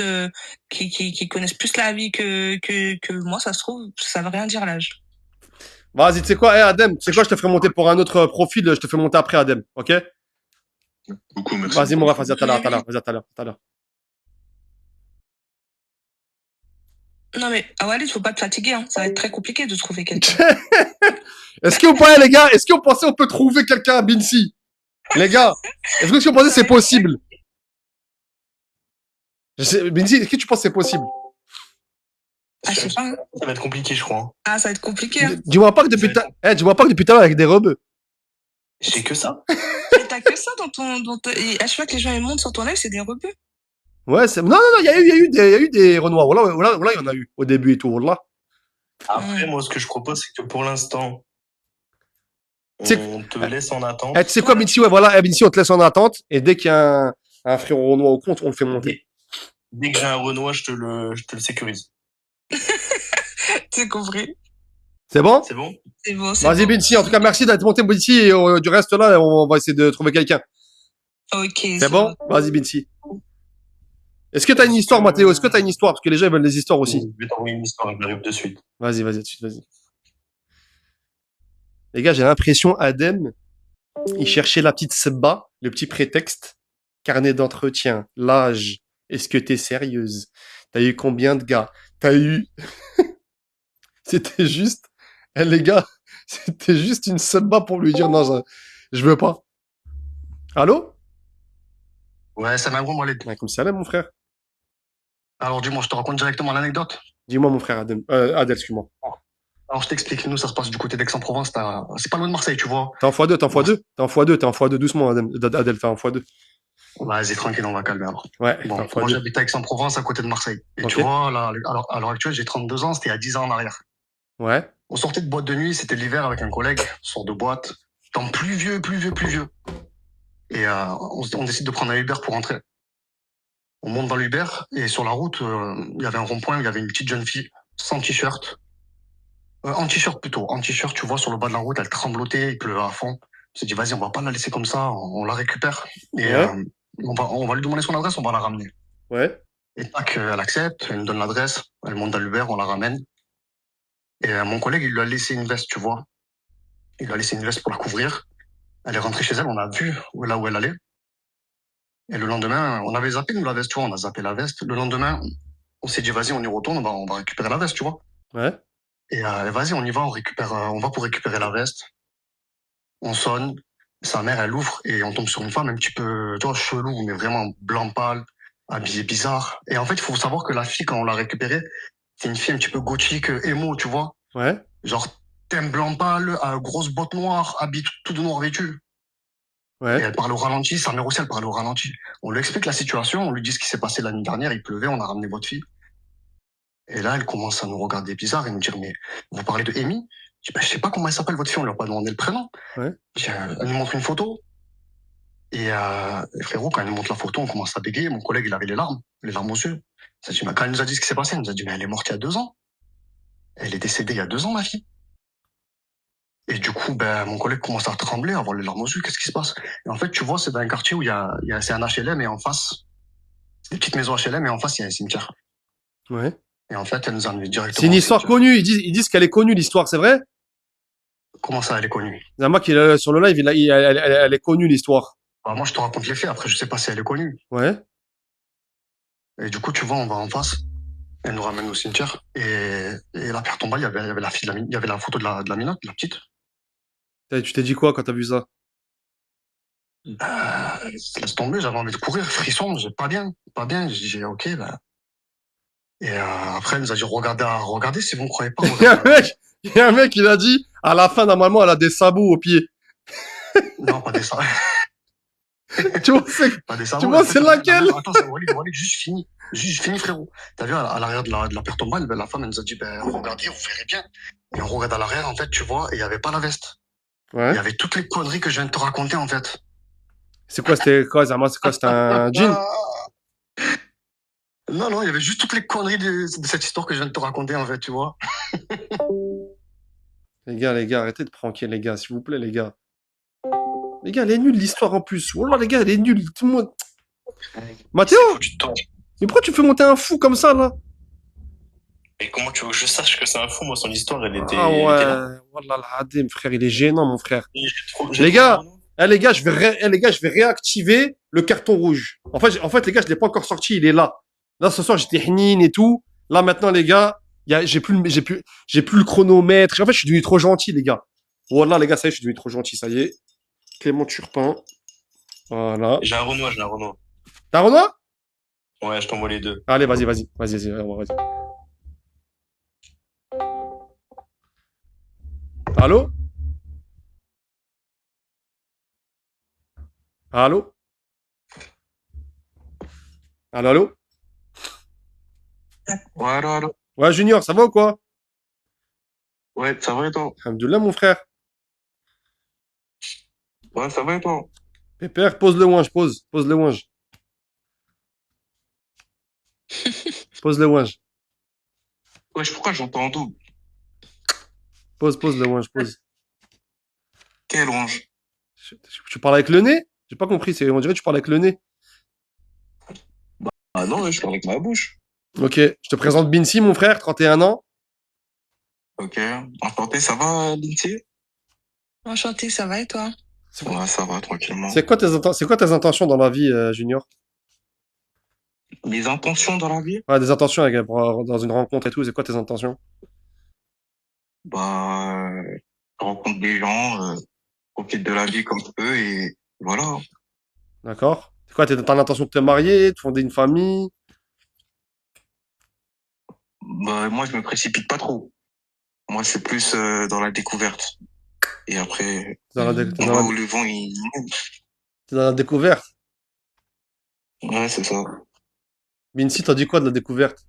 qui connaissent plus la vie que moi, ça se trouve, ça veut rien dire l'âge. Vas-y, tu sais quoi, Adem, tu sais quoi, je te ferai monter pour un autre profil, je te fais monter après, Adem, ok? Beaucoup, merci. Vas-y, mon beaucoup. ref, vas-y, à tout à l'heure, à tout à l'heure, vas-y, à tout à l'heure, à tout à l'heure. Non, mais Walid, faut pas te fatiguer, hein. Ça va être très compliqué de trouver quelqu'un. Est-ce que vous pensez, les gars, est-ce que vous pensez qu'on peut trouver quelqu'un à Binsi? Les gars, est-ce que vous pensez que c'est possible? Binsi, est-ce que tu penses que c'est possible? Ah, je sais pas. Hein. Ça va être compliqué, je crois. Hein. Ah, ça va être compliqué. Hein. Dis-moi pas que depuis dis-moi pas que depuis tout à l'heure avec des rebeux. J'ai que ça. Mais t'as que ça dans ton. Et à chaque fois que les gens ils montent sur ton live, c'est des rebeux. Ouais, c'est... Non, il y a eu des renois. Voilà, il y en a eu au début et tout. Voilà. Après, moi, ce que je propose, c'est que pour l'instant, C'est- on te laisse en attente. Tu sais quoi, Binsi? Ouais, voilà, Binsi, on te laisse en attente. Et dès qu'il y a un frérot renois au compte, on le fait monter. Dès que j'ai un Renoir, je te le sécurise. C'est compris. C'est bon? C'est bon? C'est bon. Vas-y, Binsi. En tout cas, merci d'être monté, Binsi. Et du reste, là, on va essayer de trouver quelqu'un. Ok. C'est bon? Vas-y, Binsi. Est-ce que t'as une histoire, Mathéo? Est-ce que t'as une histoire? Parce que les gens, ils veulent des histoires aussi. Je vais t'envoyer une histoire, j'arrive de suite. Vas-y, tout de suite, vas-y. Les gars, j'ai l'impression, Adem, il cherchait la petite sebba, le petit prétexte. Carnet d'entretien, l'âge. Est-ce que t'es sérieuse? T'as eu combien de gars? T'as eu... C'était juste... les gars, c'était juste une sebba pour lui dire non, je veux pas. Allô? Ouais, ça m'a gros, moi, les... Comme salam, mon frère. Alors, dis-moi, je te raconte directement l'anecdote. Dis-moi, mon frère Adel, excuse-moi. Alors, je t'explique. Nous, ça se passe du côté d'Aix-en-Provence. C'est pas loin de Marseille, tu vois. T'es en x2, t'es en x2, doucement, Adel, t'es en x2. Vas-y, tranquille, on va calmer alors. Ouais, bon, moi, j'habite à Aix-en-Provence, à côté de Marseille. Et tu vois, là, à l'heure actuelle, j'ai 32 ans, c'était il y a 10 ans en arrière. Ouais. On sortait de boîte de nuit, c'était l'hiver avec un collègue, on sort de boîte, temps plus vieux. Et on décide de prendre un Uber pour rentrer. On monte dans l'Uber, et sur la route, il y avait un rond-point, il y avait une petite jeune fille, sans t-shirt. En t-shirt plutôt, en t-shirt, tu vois, sur le bas de la route, elle tremblotait, il pleuvait à fond. On s'est dit, vas-y, on va pas la laisser comme ça, on la récupère. Et on va lui demander son adresse, on va la ramener. Ouais. Et tac, elle accepte, elle nous donne l'adresse, elle monte dans l'Uber, on la ramène. Et mon collègue, il lui a laissé une veste, tu vois. Il lui a laissé une veste pour la couvrir. Elle est rentrée chez elle, on a vu là où elle allait. Et le lendemain, on avait zappé, nous, la veste, tu vois, on a zappé la veste. Le lendemain, on s'est dit, vas-y, on y retourne, on va récupérer la veste, tu vois. Ouais. Et vas-y, on y va, on va pour récupérer la veste. On sonne, sa mère, elle ouvre, et on tombe sur une femme un petit peu, tu vois, chelou, mais vraiment blanc pâle, habillée bizarre. Et en fait, il faut savoir que la fille, quand on l'a récupérée, c'est une fille un petit peu gothique, émo, tu vois. Ouais. Genre, thème blanc pâle, grosse botte noire, habit tout de noir vêtu. Ouais. Et elle parle au ralenti, sa mère aussi, elle parle au ralenti. On lui explique la situation, on lui dit ce qui s'est passé l'année dernière, il pleuvait, on a ramené votre fille. Et là, elle commence à nous regarder bizarre et nous dire, mais vous parlez de Amy? Je dis, je sais pas comment elle s'appelle votre fille, on lui a pas demandé le prénom. Ouais. Elle nous montre une photo. Et frérot, quand elle nous montre la photo, on commence à bégayer. Mon collègue, il avait les larmes aux yeux. Ça dit, mais quand elle nous a dit ce qui s'est passé, elle nous a dit, mais elle est morte il y a 2 ans. Elle est décédée il y a 2 ans, ma fille. Et du coup, mon collègue commence à trembler, à avoir les larmes aux yeux. Qu'est-ce qui se passe? Et en fait, tu vois, c'est dans un quartier où c'est un HLM et en face, c'est des petites maisons HLM et en face, il y a un cimetière. Ouais. Et en fait, elle nous a amené directement. C'est une histoire connue. Ils disent qu'elle est connue, l'histoire, c'est vrai? Comment ça, elle est connue? Il y a un mec qui est sur le live, elle est connue, l'histoire. Bah, moi, je te raconte les faits. Après, je sais pas si elle est connue. Ouais. Et du coup, tu vois, on va en face. Elle nous ramène au cimetière. Et la pierre tombale, il y avait la fille il y avait la photo de la minotte, la petite. Tu t'es dit quoi quand t'as vu ça? Laisse tomber, j'avais envie de courir, frisson, j'ai pas bien. J'ai dit, ok, Et après, elle nous a dit, regardez si vous ne croyez pas. Il y a un mec, il a dit, à la fin, normalement, elle a des sabots aux pieds. Non, pas des sabots. Tu vois, c'est laquelle? Attends, Walid, juste fini, frérot. T'as vu, à l'arrière de la pierre tombale, la femme, elle nous a dit, regardez, vous verrez bien. Et on regarde à l'arrière, en fait, tu vois, et il n'y avait pas la veste. Ouais. Il y avait toutes les conneries que je viens de te raconter, en fait. C'est quoi, c'était un jean? Non, il y avait juste toutes les conneries de cette histoire que je viens de te raconter, en fait, tu vois. Les gars, arrêtez de pranker, les gars, s'il vous plaît, les gars. Les gars, elle est nulle, l'histoire, en plus. Wallah, les gars, elle est nulle. Tout le monde... Mathéo? Mais pourquoi tu fais monter un fou comme ça, là? Et comment tu veux que je sache que c'est un fou? Moi, son histoire, elle était. Ah Elle était là. ouais, wallah al-adim, frère, il est gênant, mon frère. Et Les gars, les gars, les gars, je vais réactiver le carton rouge. En fait, les gars, je l'ai pas encore sorti, il est là. Là, ce soir, j'étais hnine et tout. Là, maintenant, les gars, j'ai plus le chronomètre. En fait, je suis devenu trop gentil, les gars. Wallah, les gars, ça y est, je suis devenu trop gentil, ça y est. Clément Turpin. Voilà. J'ai un Renoir, j'ai un Renoir. T'as un Renoir? Ouais, je t'envoie les deux. Allez, vas-y. Allô? Allô? Allô? Ouais, allô. Ouais, Junior, ça va ou quoi? Ouais, ça va et toi? Alhamdoulilah, mon frère. Ouais, ça va et toi? Pépère, pose le ouinge, pose le ouinge. Pose le ouinge. Wesh, pourquoi j'entends en double? Pose le ouinge, pose. Quel orange? Tu parles avec le nez? J'ai pas compris, on dirait que tu parles avec le nez. Ah non, je parle avec ma bouche. Ok, je te présente Binsi, mon frère, 31 ans. Ok. Enchanté, ça va, Lindsay? Enchanté, ça va et toi? Ouais, ça va, tranquillement. C'est quoi tes intentions dans la vie, Junior? Mes intentions dans la vie? Ouais, des intentions dans une rencontre et tout, c'est quoi tes intentions? Bah, je rencontre des gens, profite de la vie comme je peux et voilà. D'accord? C'est quoi, t'as l'intention de te marier, de fonder une famille? Bah, moi, je me précipite pas trop. Moi, je suis plus dans la découverte. Et après, T'es dans on va où le vent, t'es dans la découverte? Ouais, c'est ça. Binsi, t'as dit quoi de la découverte?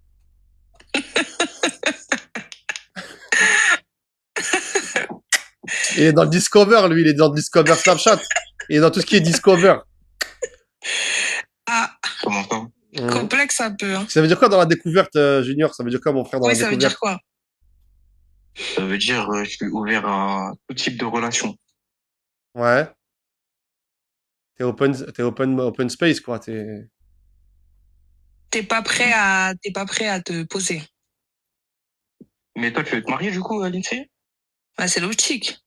Il est dans le Discover, lui, il est dans le Discover Snapchat. Il est dans tout ce qui est Discover. Ah, Comment ça? complexe un peu. Hein. Ça veut dire quoi dans la découverte, Junior? Ça veut dire quoi, mon frère, dans Oui, la ça veut découverte? dire quoi? Ça veut dire, je suis ouvert à tout type de relation. Ouais. Open space, quoi. T'es pas prêt à te poser. Mais toi, tu veux te marier, du coup, Lindsay? Bah, c'est l'optique.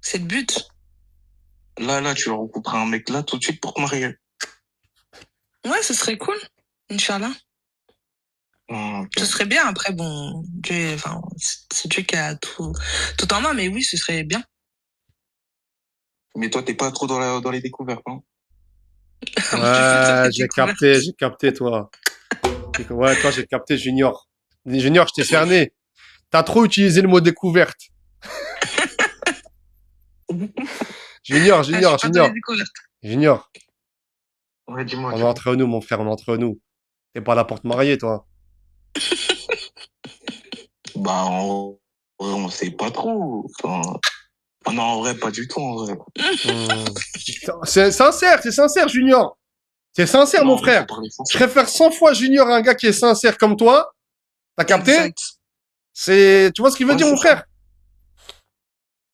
C'est le but. Là, tu vas rencontrer un mec là tout de suite pour te marier. Ouais, ce serait cool. Inch'Allah. Ok. Ce serait bien. Après, bon, c'est Dieu qui a tout en main, mais oui, ce serait bien. Mais toi, t'es pas trop dans les découvertes, hein? Ouais, j'ai capté, toi. Ouais, toi, j'ai capté, Junior. Junior, je t'ai cerné. T'as trop utilisé le mot découverte. Junior. Ouais, dis-moi. On est entre nous, mon frère, on est entre nous. T'es pas là pour te marier, toi. Bah, on sait pas trop. Enfin, non, en vrai, pas du tout, en vrai. C'est sincère, Junior. C'est sincère, Non, mon frère. faut parler Je français. préfère 100 fois Junior à un gars qui est sincère comme toi. T'as capté? Exact. Tu vois ce qu'il veut Ouais, dire, c'est mon frère?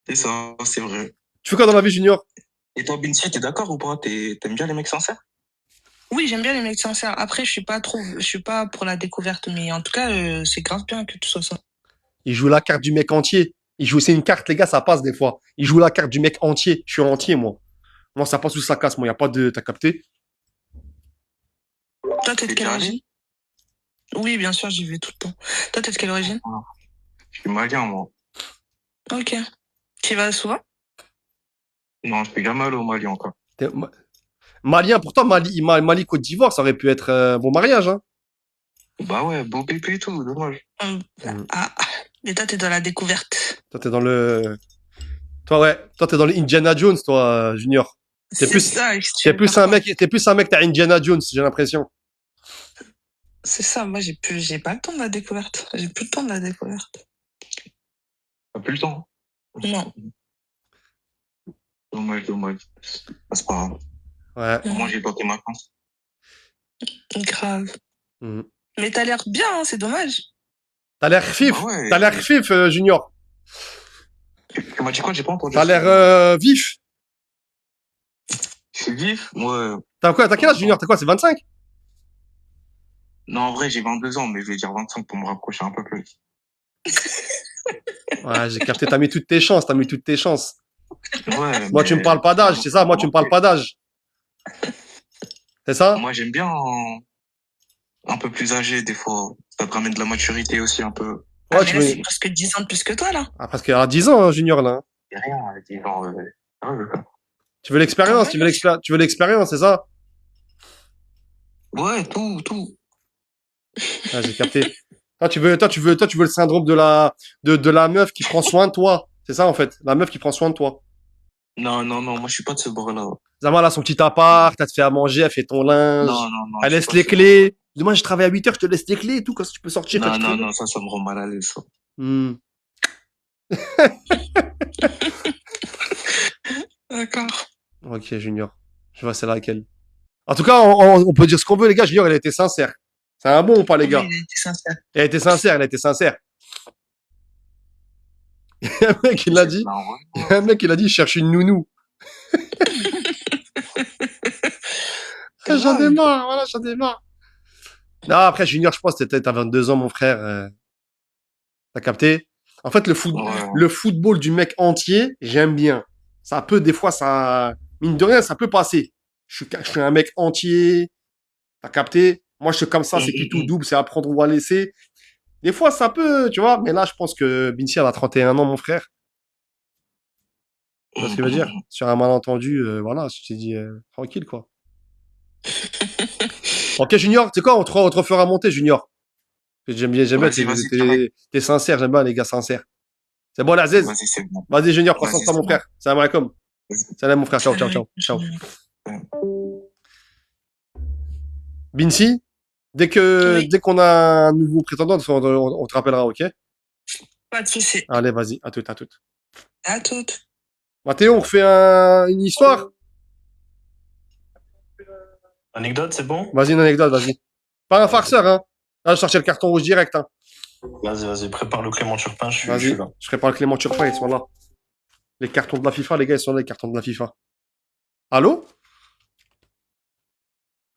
C'est ça, c'est vrai. Tu fais quoi dans la vie, Junior? Et toi, Binsi, t'es d'accord ou pas? T'aimes bien les mecs sincères? Oui, j'aime bien les mecs sincères. Après, je suis pas pour la découverte, mais en tout cas, c'est grave bien que tu sois ça. Il joue la carte du mec entier. C'est une carte, les gars, ça passe des fois. Il joue la carte du mec entier. Je suis entier, moi. Moi, ça passe ou ça casse. Moi, y a pas de. T'as capté? Toi, t'es de T'es quelle déjà origine? Oui, bien sûr, j'y vais tout le temps. Toi, t'es de quelle origine? Je suis malien, moi. Ok. Tu y vas souvent? Non, je suis jamais allé au Mali encore. Malien, pourtant, Mali, Côte d'Ivoire, ça aurait pu être un bon mariage, hein. Bah ouais, beau bébé et tout, dommage. Ah, mais toi, t'es dans la découverte. Toi, t'es dans le. Toi, t'es dans le Indiana Jones, toi, Junior. T'es plus, ça. t'es plus un mec, t'as Indiana Jones, j'ai l'impression. C'est ça, moi, j'ai pas le temps de la découverte. J'ai plus le temps de la découverte. T'as plus le temps. Non. Dommage. Bah, c'est pas grave. Ouais. Moi, j'ai tenté ma chance. Grave. Mhm. Mais t'as l'air bien, hein, c'est dommage. T'as l'air fif. Ah ouais. T'as l'air fif, Junior. Tu m'as dit quoi? J'ai pas entendu. T'as l'air vif. Je suis vif? Ouais. T'as quel âge, Junior? T'as quoi? C'est 25? Non, en vrai, j'ai 22 ans, mais je vais dire 25 pour me rapprocher un peu plus. Ouais, j'ai capté, t'as mis toutes tes chances, t'as mis toutes tes chances. Ouais, Moi, tu me mais parles pas d'âge, c'est ça? Moi, tu me parles pas d'âge. C'est ça? moi, j'aime bien un peu plus âgé, des fois. Ça te ramène de la maturité aussi, un peu. Ah, Ouais, mais tu là, veux. c'est presque 10 ans de plus que toi, là. Ah, parce qu'il y a 10 ans, hein, Junior, là. Hein. C'est rien, 10 ans. Tu veux Quand l'expérience, même. tu veux l'expérience, c'est ça? Ouais, tout. Ah, j'ai capté. Toi, tu veux le syndrome de la meuf qui prend soin de toi. C'est ça, en fait. La meuf qui prend soin de toi. Non, moi, je suis pas de ce bord-là. Zama, elle a son petit appart, elle te fait à manger, elle fait ton linge, Non, elle je suis laisse pas les ce clés. Demain, je travaille à 8 heures, je te laisse les clés et tout, quand tu peux sortir, quand bord. tu veux. Non, ça me rend mal à l'aise, ça. Hmm. D'accord. Ok, Junior. Je vois c'est laquelle. En tout cas, on peut dire ce qu'on veut, les gars. Junior, elle a été sincère. C'est un bon ou pas, les Oui, gars? il a été sincère. Elle a été sincère, elle a été sincère. Il y a un mec, il l'a dit. Il y a un mec, il a dit, je cherche une nounou. J'en ai Grave. marre, voilà, j'en ai marre. Non, après, Junior, je pense que t'as 22 ans, mon frère. T'as capté? En fait, Ouais. le football du mec entier, j'aime bien. Ça peut, des fois, ça, mine de rien, ça peut passer. Je suis un mec entier. T'as capté? Moi, je suis comme ça, c'est qui tout double, c'est apprendre ou à laisser. Des fois, ça peut, tu vois. Mais là, je pense que Vinci, elle a 31 ans, mon frère. Tu vois ce que je veux dire? Sur un malentendu, voilà, je t'ai dit, tranquille, quoi. Ok, Junior, tu sais quoi, on te refera monter, Junior. J'aime bien, Vas-y, carré. t'es sincère, j'aime bien les gars sincères. C'est bon, la Zez? Vas-y, c'est bon. Vas-y, Junior, prends soin de Vas-y, toi, c'est mon bon. frère. Salam alaikum. Vas-y. Salam, mon frère. Ciao, ciao, ciao. Ciao. Binsi, Oui, dès qu'on a un nouveau prétendant, on te rappellera, ok? pas de souci. Allez, vas-y, à toute, à toute. À toutes. Mathéo, on refait une histoire? Anecdote, c'est bon? Vas-y, une anecdote, vas-y. Pas un farceur, hein. Là, je sortir le carton rouge direct, hein. Vas-y, prépare le Clément Turpin, je suis Vas-y, là. je prépare le Clément Turpin, ils sont là. Les cartons de la FIFA, les gars, ils sont là, les cartons de la FIFA. Allô?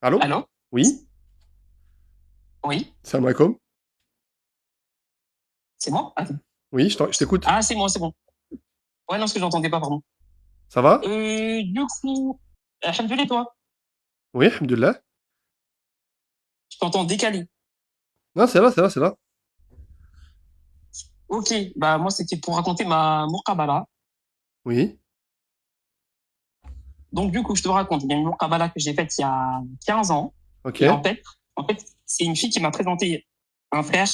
Allô? Allô? Oui? Oui, Salam alaikum. c'est moi? Attends. Oui, je t'écoute. Ah, c'est moi, c'est bon. Ouais, non, ce que j'entendais pas, pardon. Ça va? Du coup, Alhamdoulilah, toi, Oui, alhamdoulilah. je t'entends décalé. Non, c'est là, c'est là, c'est là. Ok, bah moi, c'était pour raconter ma Muqabala. Oui. Donc, du coup, je te raconte. Il y a une Muqabala que j'ai faite il y a 15 ans. Ok. Et en fait, c'est une fille qui m'a présenté un frère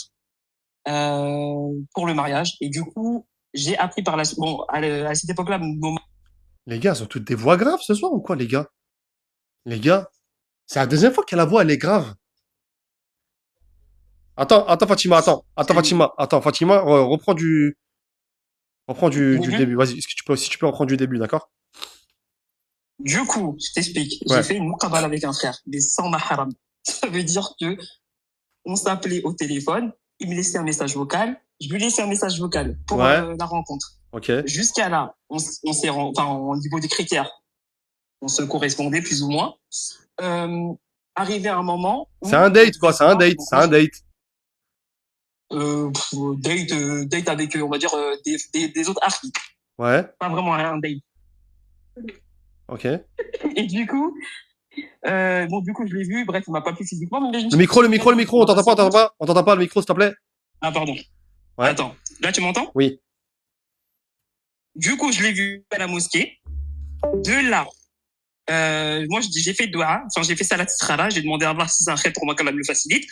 pour le mariage. Et du coup, j'ai appris par la suite. Bon, à cette époque-là, Les gars, ils ont toutes des voix graves ce soir ou quoi, les gars? Les gars, c'est la deuxième fois que la voix, elle est grave. Attends, Fatima, Fatima, reprends du début. Vas-y, si tu peux reprendre du début, d'accord? Du coup, je t'explique. Ouais. J'ai fait une muqabala avec un frère, mais sans mahram. Ça veut dire que on s'appelait au téléphone, il me laissait un message vocal, je lui laissais un message vocal pour Ouais. la rencontre. Ok. Jusqu'à là, on s'est, enfin, au niveau des critères, on se correspondait plus ou moins. Arrivé à un moment. C'est un date, quoi, c'est un date, c'est un date. Date avec, on va dire, des autres artistes. Ouais. Pas vraiment un date. Ok. Et du coup, du coup, je l'ai vu. Bref, il m'a pas plu physiquement. Mais Le micro, on t'entend pas, on t'entend pas le micro, s'il te plaît. Ah, pardon. Ouais. Attends, là, tu m'entends? Oui. Du coup, je l'ai vu à la mosquée. De là, moi, j'ai fait doua. Enfin, j'ai fait salat istikhara. J'ai demandé à Allah si c'est un khair pour moi, qu'Allah me le facilite.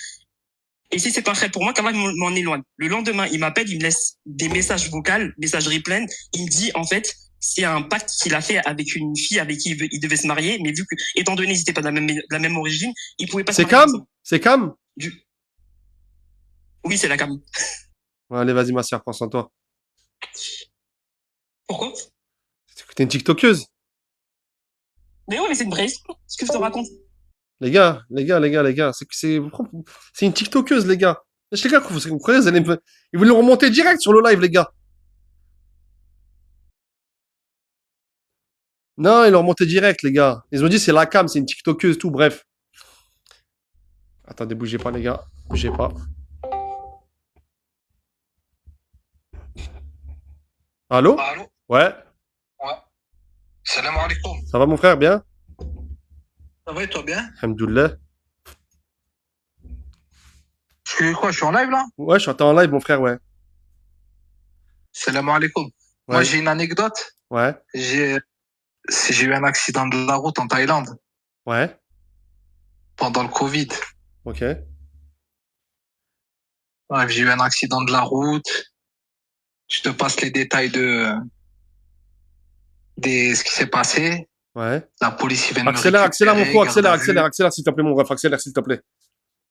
Et si c'est pas un khair pour moi, qu'Allah m'en éloigne. Le lendemain, il m'appelle, il me laisse des messages vocaux, messagerie pleine. Il me dit, en fait, c'est un pacte qu'il a fait avec une fille avec qui il devait se marier, mais vu que, étant donné qu'ils n'étaient pas de la même origine, il pouvait pas se marier. C'est Cam? Oui, c'est la Cam. Ouais, allez, vas-y, ma soeur, prends soin de toi. Pourquoi? T'es une TikTokeuse. Mais oui, mais c'est une vraie histoire, ce que je te raconte. Les gars, c'est une TikTokeuse, les gars. Les gars, vous croyez, ils voulaient remonter direct sur le live, les gars. Non, ils l'ont remonté direct, les gars. Ils ont dit c'est la cam, c'est une TikTokeuse, tout, bref. Attendez, bougez pas, les gars. Bougez pas. Allô? Allô? Ouais. Ouais. Salam alaikum. Ça va, mon frère? Bien? Ça va et toi bien? Alhamdoulilah. Je suis quoi? Je suis en live là? Ouais, je suis en live, mon frère, ouais. Salam alaikum. Moi Ouais. j'ai une anecdote. Ouais. J'ai eu un accident de la route en Thaïlande Ouais. pendant le Covid. Ok. Ouais, j'ai eu un accident de la route. Je te passe les détails de ce qui s'est passé. Ouais. La police ils viennent me Accélère, accélère, mon récupérer, frère. garde à Accélère, vue. accélère, s'il te plaît, mon ref. Accélère, s'il te plaît.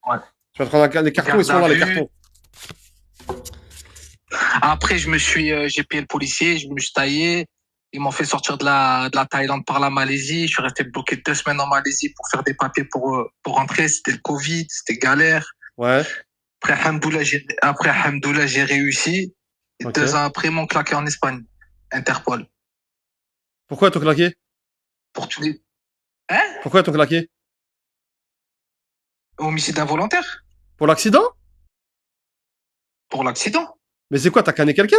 Ouais. Tu vas prendre les cartons, Garde ils sont à là, les vue. cartons. Après, j'ai payé le policier, je me suis taillé. Ils m'ont fait sortir de la Thaïlande par la Malaisie. Je suis resté bloqué 2 semaines en Malaisie pour faire des papiers pour rentrer. C'était le Covid, c'était galère. Ouais. Après, alhamdoulilah, j'ai réussi. Et Ok. 2 ans après, ils m'ont claqué en Espagne. Interpol. Pourquoi t'as claqué? Pour tous les... Hein? Pourquoi t'as claqué? Homicide involontaire? Pour l'accident? Pour l'accident. Mais c'est quoi, t'as canné quelqu'un?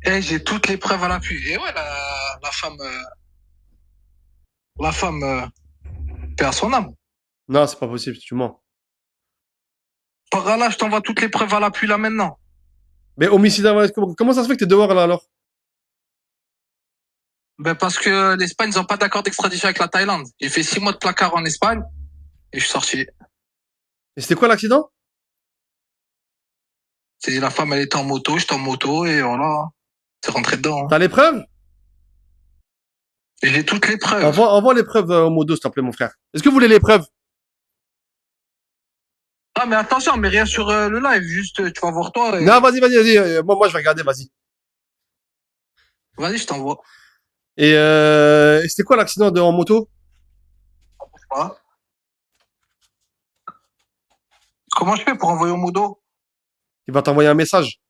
J'ai toutes les preuves à l'appui. Et ouais, la femme, paix à son âme. Non, c'est pas possible, tu mens. Par là, je t'envoie toutes les preuves à l'appui là maintenant. Mais homicide, comment ça se fait que t'es dehors là alors? Ben parce que l'Espagne, ils n'ont pas d'accord d'extradition avec la Thaïlande. J'ai fait 6 mois de placard en Espagne et je suis sorti. Et c'était quoi l'accident? C'est la femme, elle était en moto, j'étais en moto et voilà. C'est rentré dedans. T'as les preuves? Et j'ai toutes les preuves. Envoie les preuves au modo, s'il te plaît, mon frère. Est-ce que vous voulez les preuves? Ah, mais attention, mais rien sur le live, juste tu vas voir toi. Non, vas-y. Moi, je vais regarder, vas-y. Vas-y, je t'envoie. Et c'était quoi l'accident en moto? Ouais. Comment je fais pour envoyer au modo? Il va t'envoyer un message.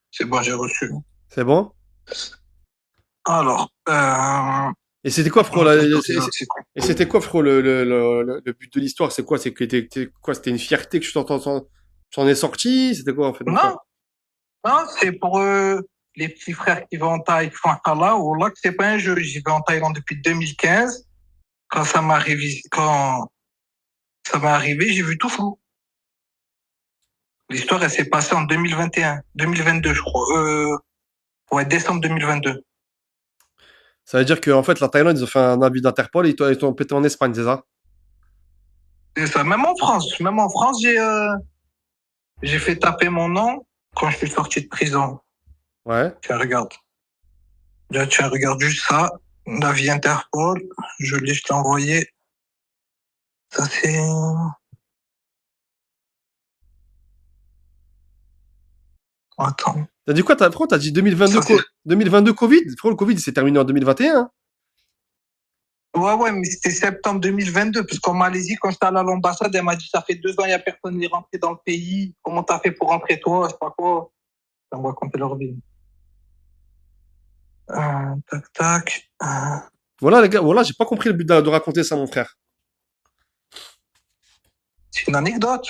C'est bon, j'ai reçu. C'est bon? Alors, Et c'était quoi, frérot, et c'était quoi, frérot, le but de l'histoire? C'est quoi? C'est que c'était une fierté que tu t'en es sorti? C'était quoi, en fait? Non, c'est pour les petits frères qui vont en Thaïlande. Ou là, c'est pas un jeu. J'y vais en Thaïlande depuis 2015. Quand ça m'est arrivé, j'ai vu tout flou. L'histoire, elle s'est passée en 2022, je crois. Ouais, décembre 2022. Ça veut dire qu'en fait, la Thaïlande, ils ont fait un avis d'Interpol et ils t'ont pété en Espagne, c'est ça? C'est ça. Même en France, j'ai fait taper mon nom quand je suis sorti de prison. Ouais. Tiens, regarde. Là, tiens, regarde juste ça. L'avis Interpol. Je l'ai envoyé. Ça, c'est... Attends. T'as dit quoi, frérot? T'as dit 2022 Covid? Frérot, le Covid, s'est terminé en 2021. Ouais, mais c'était septembre 2022, parce qu'en Malaisie, quand j'étais allé à l'ambassade, elle m'a dit, ça fait 2 ans, il n'y a personne qui est rentré dans le pays. Comment t'as fait pour rentrer, toi? Je sais pas quoi. Ça me raconter leur vie. Tac. Voilà, les gars, voilà, j'ai pas compris le but de raconter ça, mon frère. C'est une anecdote.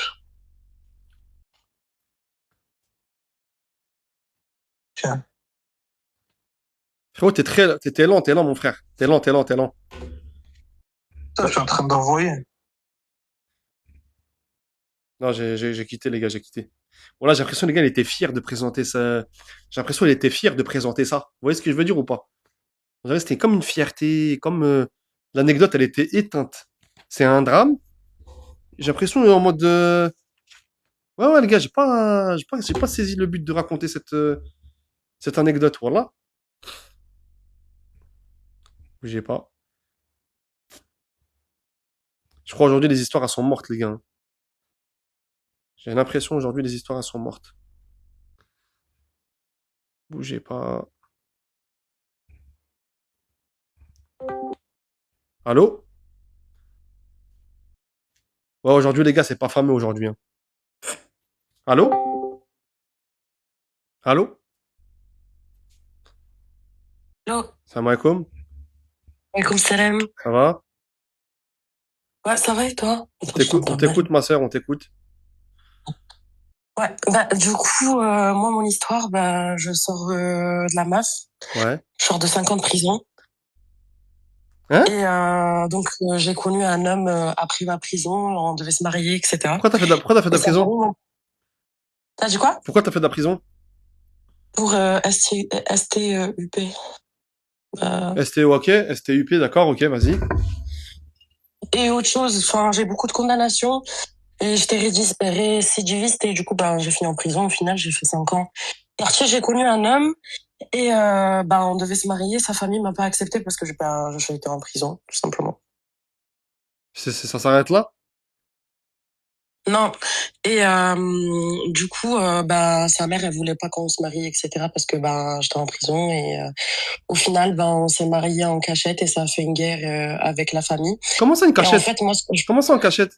Tiens. Frérot, t'es lent, mon frère. T'es lent. Ça, je suis en train d'envoyer. Non, j'ai quitté, les gars, j'ai quitté. Voilà, j'ai l'impression, les gars, il était fier de présenter ça. J'ai l'impression qu'il était fier de présenter ça. Vous voyez ce que je veux dire ou pas? On dirait que c'était comme une fierté, comme l'anecdote, elle était éteinte. C'est un drame. J'ai l'impression en mode. Ouais, les gars, j'ai pas saisi le but de raconter cette anecdote. Voilà. Bougez pas. Je crois aujourd'hui les histoires elles sont mortes, les gars, hein. J'ai l'impression aujourd'hui les histoires elles sont mortes. Bougez pas. Allô? Ouais, aujourd'hui les gars, c'est pas fameux aujourd'hui, hein. Allô? Allô? Hello, Salam alaikum. alaikum salam. Ça va? Ouais, ça va et toi? On Attends, je t'écoute, t'entends mal. ma sœur, on t'écoute. Ouais, bah, du coup, moi, mon histoire, bah, je sors de la MAF. Ouais. Je sors de 5 ans de prison. Hein? Et donc, j'ai connu un homme après ma prison, on devait se marier, etc. Pourquoi t'as fait de la Et sa prison? famille T'as dit quoi? Pourquoi t'as fait de la prison? Pour STUP. STO, ok. STUP, d'accord, ok, vas-y. Et autre chose, enfin, j'ai beaucoup de condamnations. Et j'étais récidiviste et du coup, bah, j'ai fini en prison. Au final, j'ai fait 5 ans. Quartier, j'ai connu un homme et bah, on devait se marier. Sa famille m'a pas accepté parce que j'ai été en prison, tout simplement. Ça s'arrête là? Non. Et du coup, bah, sa mère, elle voulait pas qu'on se marie, etc. parce que bah, j'étais en prison. Et au final, bah, on s'est marié en cachette et ça a fait une guerre avec la famille. Comment ça, une Et en cachette? fait, moi, Comment ça, en cachette?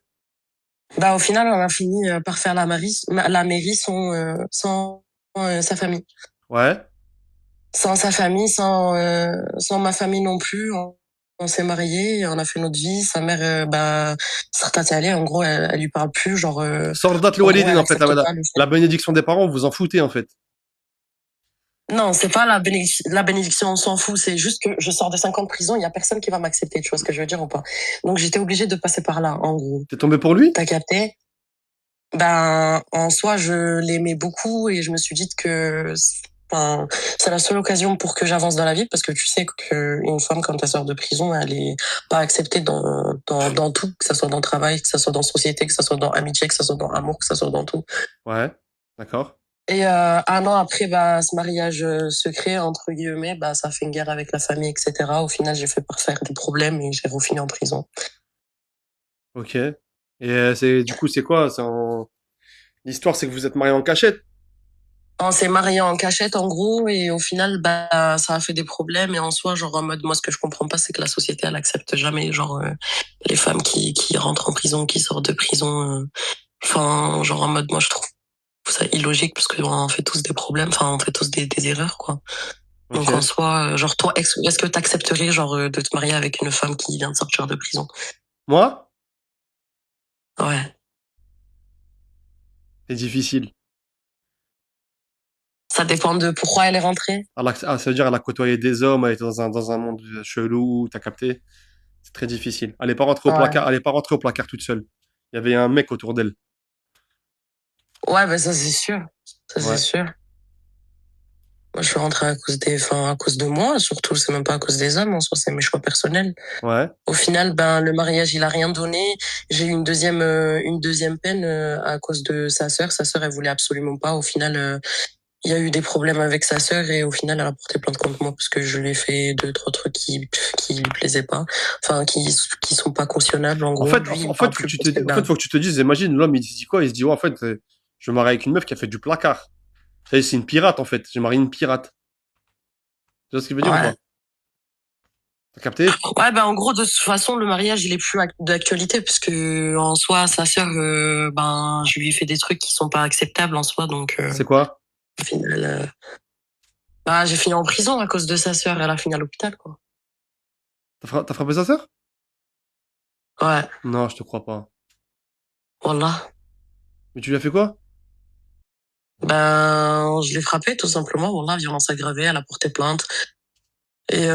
bah, au final, on a fini par faire la mairie sans sa famille. Ouais. Sans sa famille, sans ma famille non plus. On s'est mariés, on a fait notre vie. Sa mère, bah, Sartat Saleh, en gros, elle lui parle plus, genre, Sordat le en gros, Walidine, elle en fait, accepte pas le la bénédiction des parents, vous en foutez, en fait. Non, c'est pas la bénédiction, on s'en fout. C'est juste que je sors de 5 ans de prison, il y a personne qui va m'accepter. Tu vois ce que je veux dire ou pas? Donc, j'étais obligée de passer par là, en gros. T'es tombé pour lui? T'as capté? Ben, en soi, je l'aimais beaucoup et je me suis dit que enfin, c'est la seule occasion pour que j'avance dans la vie parce que tu sais qu'une femme, quand elle sort de prison, elle est pas acceptée dans tout, que ça soit dans le travail, que ça soit dans la société, que ça soit dans amitié, que ça soit dans amour, que ça soit dans tout. Ouais, d'accord. Et un an après, bah, ce mariage secret, entre guillemets, bah, ça fait une guerre avec la famille, etc. Au final, j'ai fait par faire des problèmes et j'ai refini en prison. Ok. Et du coup, c'est quoi? L'histoire, c'est que vous êtes mariés en cachette? On s'est mariés en cachette, en gros, et au final, bah, ça a fait des problèmes. Et en soi, genre, en mode, moi, ce que je comprends pas, c'est que la société, elle accepte jamais, genre, les femmes qui rentrent en prison, qui sortent de prison. Enfin, genre, en mode, moi, je trouve ça illogique parce qu'on fait tous des problèmes, enfin, on fait tous des erreurs, quoi. Ok. Donc, en soi, genre, toi, est-ce que t'accepterais, genre, de te marier avec une femme qui vient de sortir de prison? Moi? Ouais. C'est difficile. Ça dépend de pourquoi elle est rentrée. Ça veut dire, elle a côtoyé des hommes, elle était dans un monde chelou, t'as capté? C'est très difficile. Elle est pas rentrée au Ouais. placard, elle est pas rentrée au placard toute seule. Il y avait un mec autour d'elle. Ouais, bah, ça, c'est sûr. Ça, Ouais. c'est sûr. Moi, je suis rentrée à cause de moi, surtout, c'est même pas à cause des hommes, en soi, c'est mes choix personnels. Ouais. Au final, ben, le mariage, il a rien donné. J'ai eu une deuxième peine, à cause de sa sœur. Sa sœur, elle voulait absolument pas. Au final, il y a eu des problèmes avec sa sœur et au final, elle a porté plainte contre moi parce que je lui ai fait 2, 3 trucs qui lui plaisaient pas. Enfin, qui sont pas cautionnables, en En gros. fait, Lui, il me en parle fait, faut que plus tu parce te, que, en fait, ben, faut que tu te dises, imagine, l'homme, il se dit quoi? Il se dit, ouais, en fait, je me marie avec une meuf qui a fait du placard. Ça y est, c'est une pirate, en fait. J'ai marié une pirate. Tu vois ce qu'il veut dire ou ouais. pas? T'as capté? Ouais, ben, en gros, de toute façon, le mariage, il est plus d'actualité parce que, en soi, sa sœur, ben, je lui ai fait des trucs qui sont pas acceptables en soi, donc, C'est quoi? au final, bah, j'ai fini en prison à cause de sa sœur. Elle a fini à l'hôpital, quoi. T'as frappé sa sœur? Ouais, Non, je te crois pas. voilà. Mais tu lui as fait quoi? Ben, je l'ai frappée, tout simplement. Voilà, violence aggravée, elle a porté plainte. Et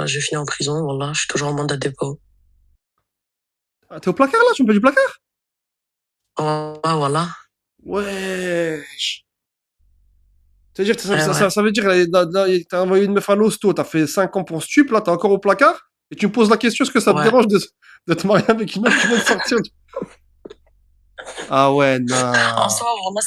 j'ai fini en prison, voilà. Je suis toujours en mandat de dépôt. Ah, t'es au placard, là? Tu me fais du placard? Ouais, voilà. Wesh. C'est-à-dire que Ouais. ça veut dire que t'as envoyé une meuf à l'hosto, t'as fait 5 ans pour stup, là, t'es encore au placard, et tu me poses la question, est-ce que ça te Ouais. dérange de te marier avec une meuf qui vient de sortir Ah ouais, non. En soi, vraiment,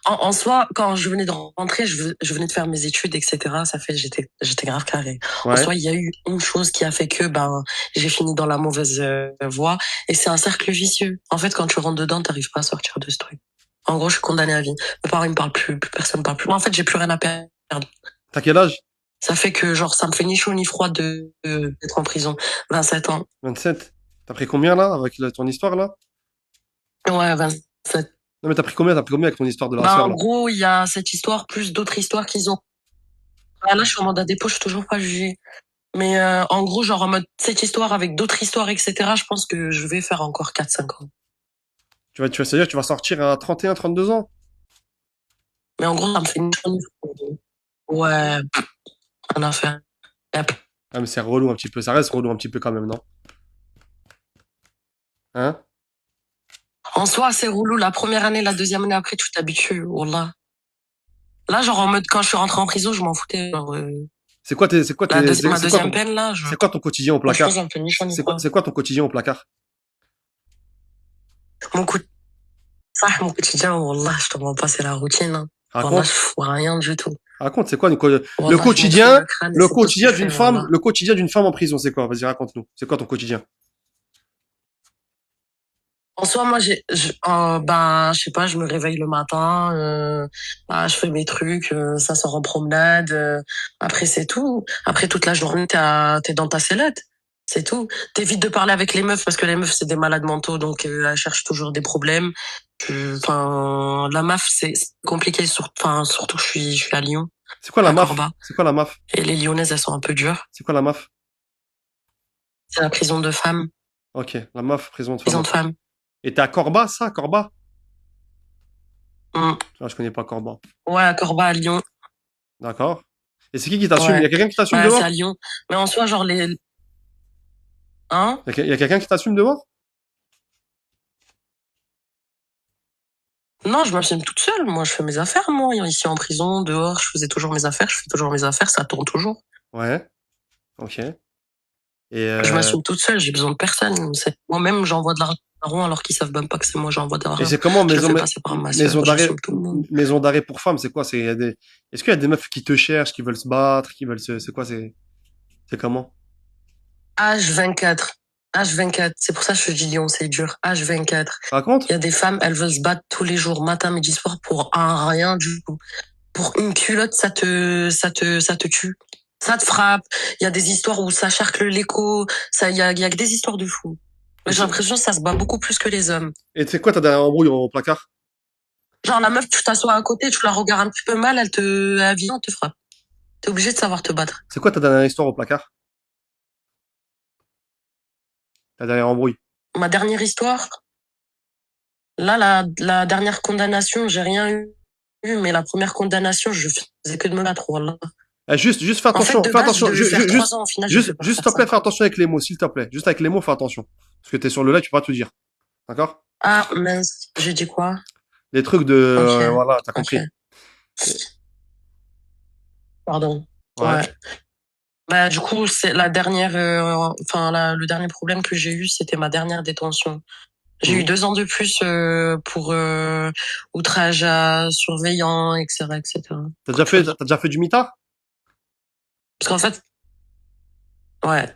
en soi, quand je venais de rentrer, je venais de faire mes études, etc. Ça fait, j'étais grave carré. En Ouais. soi, il y a eu une chose qui a fait que, ben, j'ai fini dans la mauvaise voie. Et c'est un cercle vicieux. En fait, quand tu rentres dedans, t'arrives pas à sortir de ce truc. En gros, je suis condamnée à vie. Mes parents, ils me parlent plus personne me parle plus. Moi, en fait, j'ai plus rien à perdre. T'as quel âge? Ça fait que, genre, ça me fait ni chaud ni froid d'être en prison. 27 ans. 27. T'as pris combien, là, avec ton histoire, là? Ouais, 27. Non, mais t'as pris combien avec ton histoire de la Bah, sœur, en là? gros, il y a cette histoire plus d'autres histoires qu'ils ont Ah, là, je suis en mandat dépôt, je suis toujours pas jugée. Mais en gros, genre en mode cette histoire avec d'autres histoires, etc., je pense que je vais faire encore 4-5 ans. C'est-à-dire que tu vas sortir à 31, 32 ans? Mais en gros, ça me fait une chance. Ouais, rien à faire. Yep. Ah, mais c'est relou un petit peu. Ça reste relou un petit peu quand même, non? Hein? En soi, c'est relou. La première année, la deuxième année après, tu t'habitues. Wallah. Là, genre en mode quand je suis rentrée en prison, je m'en foutais. Genre, C'est quoi tes, c'est quoi tes, ma c'est quoi deuxième ton, peine, là, c'est quoi ton quotidien au moi, je placard? pense que ça me fait ni chaud ni C'est froid. quoi ton quotidien au placard? Mon quotidien, wallah, je te mens pas, c'est la routine. Hein. Wallah, Raconte. je fous rien du tout. Raconte, c'est quoi le Wallah, je m'en quotidien, fous le crâne, le c'est tout ce que quotidien je d'une fais, femme, wallah. le quotidien d'une femme en prison, c'est quoi? Vas-y, raconte-nous. C'est quoi ton quotidien? En soi, moi, je sais pas, je me réveille le matin, je fais mes trucs, ça sort en promenade, après c'est tout. Après toute la journée, t'es dans ta sellette, c'est tout. T'évites de parler avec les meufs parce que les meufs c'est des malades mentaux, donc elles cherchent toujours des problèmes. Enfin, la MAF c'est compliqué, surtout que je suis à Lyon, C'est quoi la à MAF? Corba, C'est quoi la MAF? et les Lyonnaises elles sont un peu dures. C'est quoi la MAF? C'est la prison de femmes, Ok, la MAF, prison de prison femmes. de femmes. Et t'es à Corba, ça, Corba? Mm. Ah, je connais pas Corba. Ouais, à Corba, à Lyon. D'accord. Et c'est qui t'assume? Ouais. Il y a quelqu'un qui t'assume Ouais, dehors? c'est à Lyon. Mais en soi, genre les... Hein? Il y a quelqu'un qui t'assume dehors? Non, je m'assume toute seule. Moi, je fais mes affaires, moi. Ici en prison, dehors, je faisais toujours mes affaires. Je fais toujours mes affaires. Ça tourne toujours. Ouais. Ok. Et Je m'assume toute seule. J'ai besoin de personne. Moi-même, j'envoie de l'argent alors qu'ils savent même pas que c'est moi, j'envoie de et l'argent. c'est comment Je le maison, fais passer par ma sœur. maison d'arrêt, J'assume tout le monde. maison d'arrêt pour femmes, c'est quoi? Est-ce qu'il y a des meufs qui te cherchent, qui veulent se battre, qui veulent c'est quoi? C'est comment? H24. H24. C'est pour ça que je te dis Lyon, c'est dur. H24. Raconte. Il y a des femmes, elles veulent se battre tous les jours, matin, midi, soir, pour un rien du tout. Pour une culotte, ça te tue. Ça te frappe. Il y a des histoires où ça charcle l'écho. Il y a que des histoires de fous. Mais j'ai l'impression que ça se bat beaucoup plus que les hommes. Et c'est quoi ta dernière embrouille au placard? Genre, la meuf, tu t'assois à côté, tu la regardes un petit peu mal, elle vient, te frappe. T'es obligé de savoir te battre. C'est quoi ta dernière histoire au placard? Ta dernière embrouille? Ma dernière histoire, là, la dernière condamnation, j'ai rien eu, mais la première condamnation, je faisais que de me battre, wallah. Juste fais attention, En fait, de fais base, attention. je devais faire 3 ans, au final, je Juste, fais pas s'il faire te plaît, ça. fais attention avec les mots, s'il te plaît. Juste avec les mots, fais attention. Parce que t'es sur le live, tu peux pas tout dire. D'accord? Ah, mince, j'ai dit quoi? Les trucs de, Ok, voilà, t'as compris. ok. Pardon. Ouais. Ouais. Bah, du coup, c'est la dernière, le dernier problème que j'ai eu, c'était ma dernière détention. J'ai eu 2 ans de plus pour outrage à surveillant, etc., etc. T'as déjà fait du mitard? Parce qu'en fait, ouais.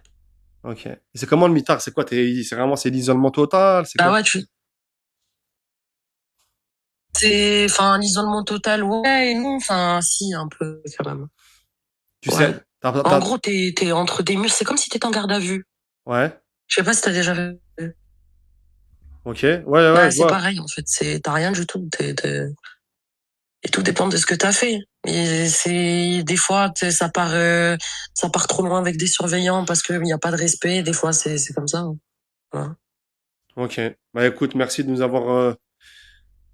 Ok. Et c'est comment le mitard? C'est quoi? C'est l'isolement total? C'est Bah quoi? ouais, l'isolement total, ouais et non, si, un peu, quand même. Tu Ouais. sais, En gros, t'es entre des murs, c'est comme si t'étais en garde à vue. Ouais. Je sais pas si t'as déjà vu. Ok. Ouais, je c'est vois. pareil, en fait, t'as rien du tout. Et tout dépend de ce que t'as fait. Et des fois, ça part trop loin avec des surveillants parce qu'il n'y a pas de respect. Des fois, c'est comme ça. Voilà. Ok. Bah écoute, merci de nous avoir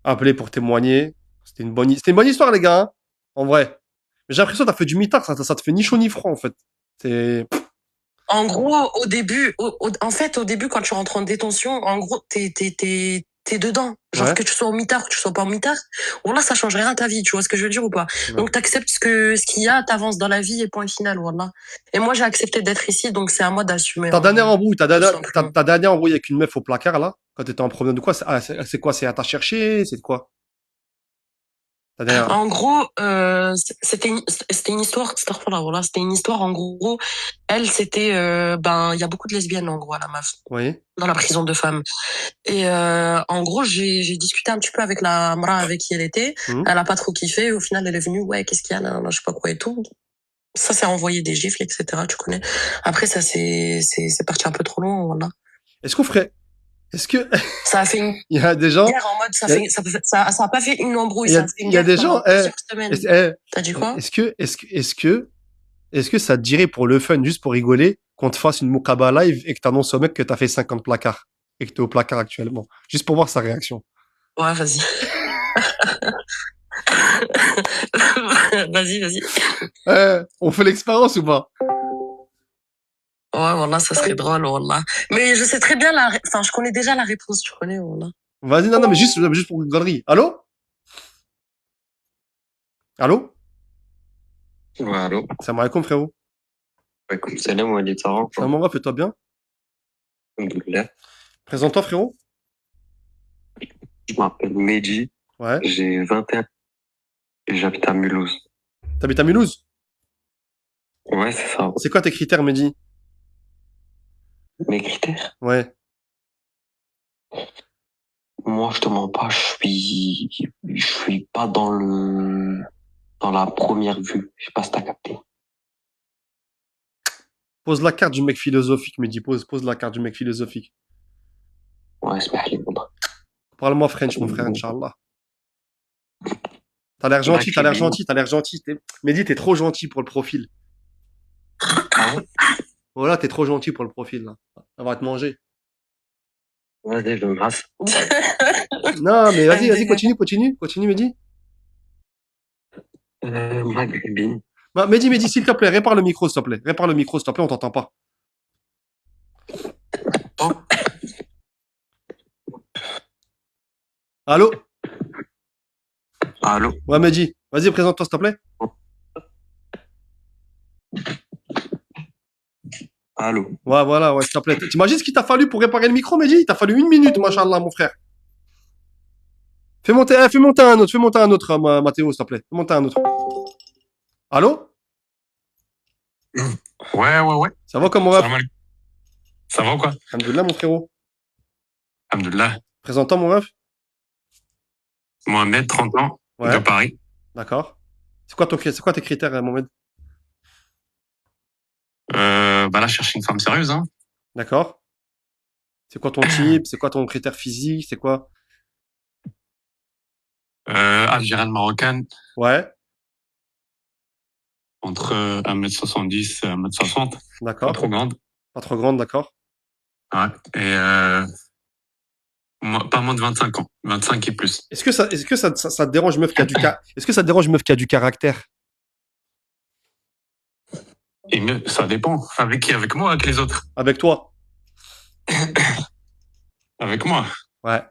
appelé pour témoigner. C'était une bonne histoire, les gars, hein, en vrai. Mais j'ai l'impression que t'as fait du mitard, ça te fait ni chaud ni froid, en fait. C'est... En gros, au début, au début, quand tu rentres en détention, en gros, t'es dedans. Genre Ouais. que tu sois au mitard, que tu sois pas au mitard, là, ça change rien à ta vie, tu vois ce que je veux dire ou pas? Ouais. Donc, t'acceptes ce qu'il y a, t'avances dans la vie et point final, voilà. Et moi, j'ai accepté d'être ici, donc c'est à moi d'assumer. Ta dernière embrouille, ta simplement. dernière embrouille avec une meuf au placard, là, quand t'étais en promenade de quoi? C'est quoi? C'est à t'a cherché? C'est de quoi? Ta dernière... En gros, c'était une histoire, voilà, c'était une histoire, en gros, elle, c'était, il y a beaucoup de lesbiennes, en gros, à la MAF, Oui. dans la prison de femmes. Et en gros, j'ai discuté un petit peu avec la Mra avec qui elle était. Mhm. Elle a pas trop kiffé. Au final, elle est venue, ouais, qu'est-ce qu'il y a là, je sais pas quoi et tout. Ça, c'est envoyé des gifles, etc. Tu connais. Après, ça, c'est parti un peu trop loin, voilà. Est-ce qu'on ferait... Est-ce que... Ça a fait une Il y a des gens... guerre en mode, ça a pas fait une embrouille, ça a fait une Il y a guerre des gens... pendant plusieurs semaines. T'as dit quoi? Est-ce que est-ce que ça te dirait pour le fun, juste pour rigoler, qu'on te fasse une Moukaba live et que t'annonces au mec que t'as fait 50 placards et que t'es au placard actuellement? Juste pour voir sa réaction. Ouais, vas-y. Vas-y. On fait l'expérience ou pas? Ouais, voilà, ça serait drôle, wallah. Mais je sais très bien enfin, je connais déjà la réponse, tu connais, wallah. Vas-y, non, mais juste pour une connerie. Allô? Allô? Ouais, allô? Salam alaikum, frérot. Ouais, comme salam, ouais, les parents. Ça va, fais-toi bien. Alhamdoulilah. Présente-toi, frérot. Je m'appelle Mehdi. Ouais. J'ai 21 et j'habite à Mulhouse. T'habites à Mulhouse? Ouais, c'est ça. C'est quoi tes critères, Mehdi? Mes critères? Ouais. Moi, je te mens pas, je suis pas dans la première vue. Je sais pas si t'as capté. Pose la carte du mec philosophique, Mehdi. Pose la carte du mec philosophique. Ouais, c'est pas Parle-moi French, mon frère, Inch'Allah. T'as l'air gentil. Mehdi, t'es trop gentil pour le profil. Voilà, t'es trop gentil pour le profil, là. On va te manger. Vas-y, je me masse. Non, mais vas-y, continue, Mehdi. Maghrébine. Bah, Mehdi, s'il te plaît, répare le micro, s'il te plaît. On t'entend pas. Allô? Allô? Ouais, Mehdi. Vas-y, présente-toi, s'il te plaît. Allô? Ouais, voilà, s'il te plaît. T'imagines ce qu'il t'a fallu pour réparer le micro, Mehdi? Il t'a fallu 1 minute, machallah, mon frère. Fais monter un autre, Mathéo, s'il te plaît. Fais monter un autre. Allô? Ouais. Ça va comme on va? Ça va ou quoi? Alhamdoulilah, mon frérot. Alhamdoulilah. Présente-toi, mon ref. Mohamed, 30 ans, Ouais. de Paris. D'accord. C'est quoi tes critères, Mohamed? Là, je cherche une femme sérieuse, hein. D'accord. C'est quoi ton type? C'est quoi ton critère physique? C'est quoi? Algérienne marocaine, Ouais, entre 1m70 et 1m60. d'accord. Pas trop grande. Pas trop grande, d'accord. Ouais. Et pas moins de 25 ans. 25 et plus. Est-ce que ça te dérange, meuf, qui a du Est-ce que ça te dérange, meuf, qui a du caractère? Ça dépend. Avec qui? Avec moi ou avec les autres? Avec toi? Avec moi. Ouais.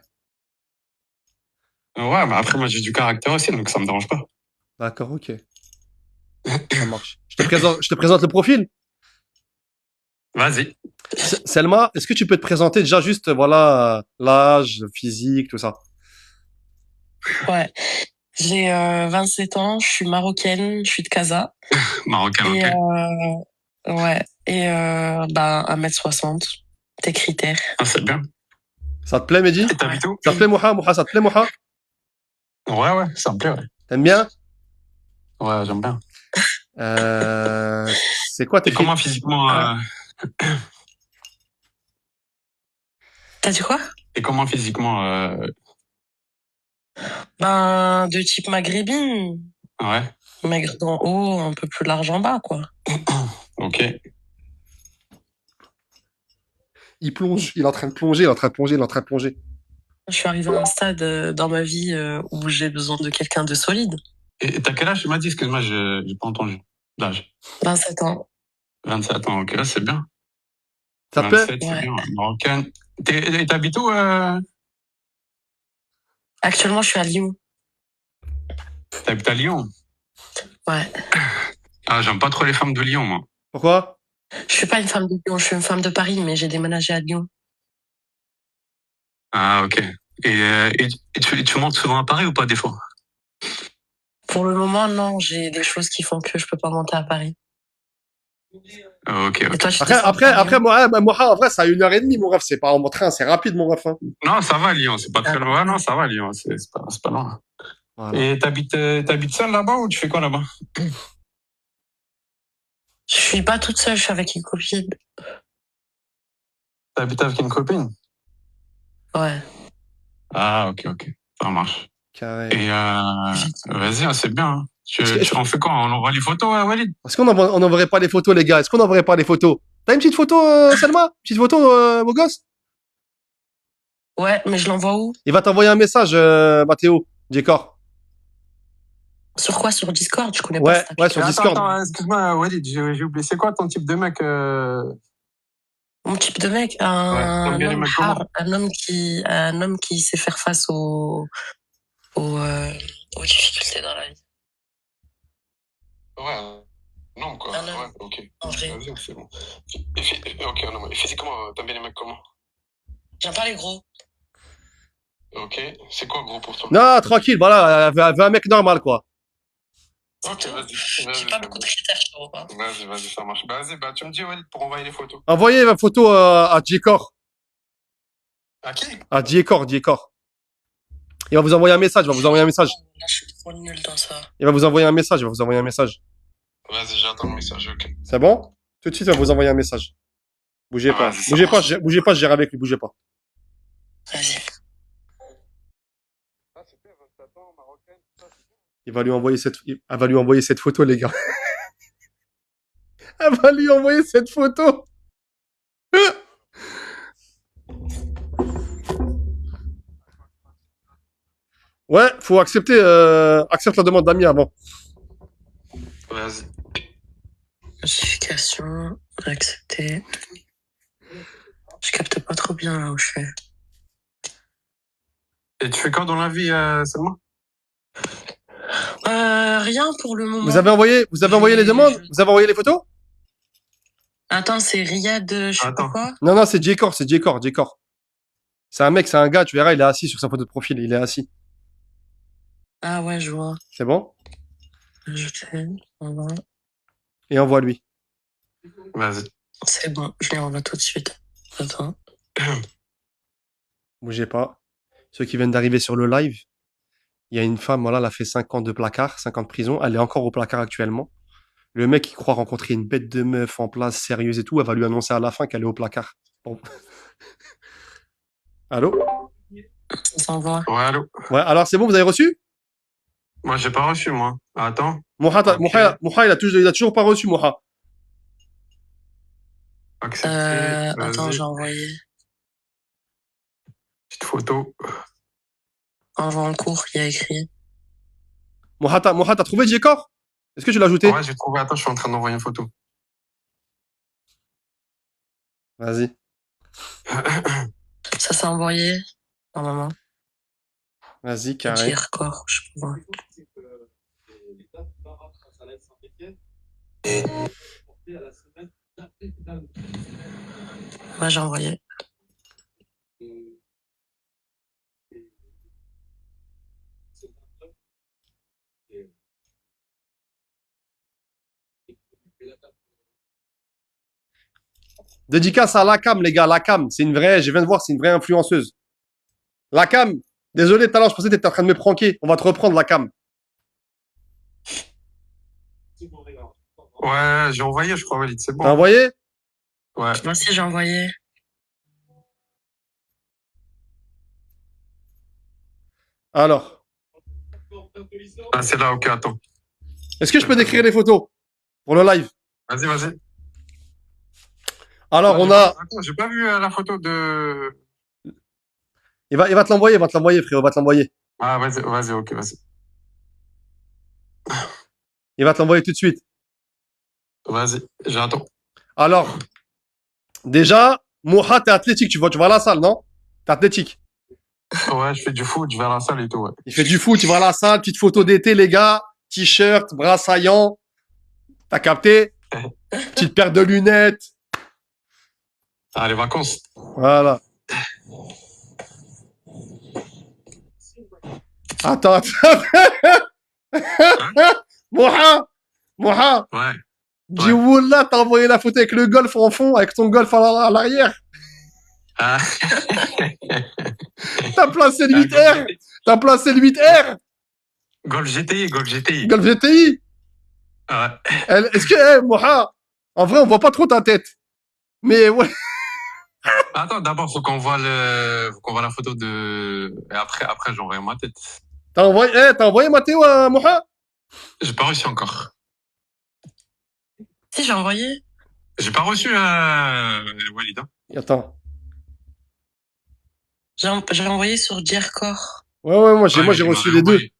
Ouais, mais après, moi, j'ai du caractère aussi, donc ça me dérange pas. D'accord, ok. Ça marche. Je te présente le profil. Vas-y. Selma, est-ce que tu peux te présenter déjà juste, voilà, l'âge, le physique, tout ça? Ouais. J'ai 27 ans, je suis marocaine, je suis de Casa. Marocain, Et, ok. ouais. Et 1m60. Tes critères. Ah, c'est bien. Ça te plaît, Mehdi? T'habites où? Ça te plaît, Moha? Ça te plaît, Moha? Ouais, ça me plaît, ouais. T'aimes bien? Ouais, j'aime bien. C'est quoi tes Et comment physiquement T'as dit quoi? Et comment physiquement De type maghrébine. Ouais. Maigre d'en haut, un peu plus large en bas, quoi. Ok. Il plonge, il est en train de plonger. Je suis arrivée à un stade dans ma vie où j'ai besoin de quelqu'un de solide. Et t'as quel âge? Tu m'as dit, excuse-moi, j'ai pas entendu l'âge. 27 ans. 27 ans, ok, là, c'est bien. Ça te plaît? 27, c'est Ouais. bien. Marocaine. T'habites où Actuellement, je suis à Lyon. T'habites à Lyon? Ouais. Ah, j'aime pas trop les femmes de Lyon, moi. Pourquoi? Je suis pas une femme de Lyon, je suis une femme de Paris, mais j'ai déménagé à Lyon. Ah, ok. Et tu montes souvent à Paris ou pas, des fois? Pour le moment, non, j'ai des choses qui font que je peux pas monter à Paris. Ok. Et toi, tu Après, moi, en vrai, ça a 1h30, mon ref. C'est pas en train, c'est rapide, mon ref. Hein. Non, ça va, Lyon, c'est pas très loin. Ouais, non, ça va, Lyon, c'est pas loin. Voilà. Et t'habites seul là-bas ou tu fais quoi là-bas? Je suis pas toute seule, je suis avec une copine. T'habites avec une copine? Ouais. Ah, ok. Ça marche. Carré. Et vas-y, hein, c'est bien. Hein. On fait quoi? On envoie les photos à Walid? Est-ce qu'on n'enverrait pas les photos, les gars? Est-ce qu'on n'enverrait pas les photos? T'as une petite photo, Selma? Une petite photo, beau gosse? Ouais, mais je l'envoie où? Il va t'envoyer un message, Mathéo, J-Cor. Sur quoi? Sur Discord? Je connais pas Ouais, cette ouais, sur Attends, Discord. attends, excuse-moi, Walid, j'ai oublié. C'est quoi ton type de mec Mon type de mec, t'aimes un bien les homme mecs comment hard, un homme qui sait faire face aux difficultés dans la vie. Ouais, non, quoi. Un homme, Ouais, ok. en vrai. Vas-y, c'est bon. Ok, non, mais physiquement, t'aimes bien les mecs comment? J'aime pas les gros. Ok. C'est quoi gros pour toi? Non, tranquille, voilà, elle veut un mec normal, quoi. Ok, vas-y. J'ai pas beaucoup de critères, je te vois. Vas-y, ça marche. Vas-y, tu me dis, Walid, pour envoyer les photos. Envoyez la photo à J-Cor. À qui? À J-Cor. Il va vous envoyer un message, Là, je suis trop nul dans ça. Il va vous envoyer un message. Vas-y, j'attends le message, ok. C'est bon? Tout de suite, il va vous envoyer un message. Bougez pas. Vas-y, ça Bougez pas, marche. je gère avec lui, bougez pas. Vas-y. Elle va lui envoyer cette photo, les gars. Elle va lui envoyer cette photo. Ouais, faut accepter, accepte la demande d'ami avant. Vas-y. Notification, accepter. Je capte pas trop bien là où je suis. Et tu fais quoi dans la vie, Selma? Rien pour le moment. Vous avez envoyé les demandes? Vous avez envoyé les photos? Attends, c'est Riyad, je sais pas quoi? Non, c'est J-Cor. C'est un mec, c'est un gars, tu verras, il est assis sur sa photo de profil, il est assis. Ah ouais, je vois. C'est bon? Je fais, on va. Et envoie-lui. Vas-y. C'est bon, je les envoie tout de suite. Attends. Bougez pas. Ceux qui viennent d'arriver sur le live, il y a une femme, voilà, elle a fait 5 ans de placard, 5 ans de prison, elle est encore au placard actuellement. Le mec, il croit rencontrer une bête de meuf en place, sérieuse et tout, elle va lui annoncer à la fin qu'elle est au placard. Bon. Allô? Ça s'envoie. Ouais, allô? Ouais, alors c'est bon, vous avez reçu? Moi, j'ai pas reçu, moi. Attends. Moha, il a toujours pas reçu, Moha. Accepter. Attends, j'ai envoyé. Petite photo. Envoie en cours, il y a écrit. Moha, t'as trouvé J-Cor? Est-ce que tu l'as ajouté? Ouais, j'ai trouvé. Attends, je suis en train d'envoyer une photo. Vas-y. Ça s'est envoyé, normalement. Vas-y, carré. Record, je peux voir. Ouais, j'ai envoyé. Dédicace à Lakam, les gars. Lakam, c'est une vraie, je viens de voir, c'est une vraie influenceuse. Lakam, désolé, tout à l'heure, je pensais que tu étais en train de me pranker. On va te reprendre, Lakam. Ouais, j'ai envoyé, je crois, Walid. C'est bon. T'as envoyé? Ouais. Moi aussi, j'ai envoyé. Alors. Ah, c'est là, ok, attends. Est-ce que je peux décrire les photos pour le live? Vas-y. Alors, Ouais, on a. Attends, j'ai pas vu la photo de. Il va te l'envoyer, frérot, il va te l'envoyer. Ah, vas-y, ok, vas-y. Il va te l'envoyer tout de suite. Vas-y, j'attends. Alors, déjà, Moha, t'es athlétique, tu vas à la salle, non? T'es athlétique. Ouais, je fais du foot, je vais à la salle et tout, ouais. Il fait du foot, tu vas à la salle, petite photo d'été, les gars. T-shirt, bras saillants. T'as capté? Petite paire de lunettes. Ah, les vacances. Voilà. Attends. Moha. Ouais. Dis Wallah, t'as envoyé la photo avec le golf en fond, avec ton golf à l'arrière. Ah. T'as placé le 8R. Golf GTI. Golf GTI. Ouais. Est-ce que, Moha, en vrai, on voit pas trop ta tête. Mais ouais. Attends, d'abord, faut qu'on voit la photo de. Et après, j'envoie ma tête. T'as envoyé Mathéo à Moha? J'ai pas reçu encore. Si, j'ai envoyé. J'ai pas reçu Walid. Hein. Attends. J'ai envoyé sur Jerkor. Ouais, moi j'ai il m'a reçu les deux. réenvoyé.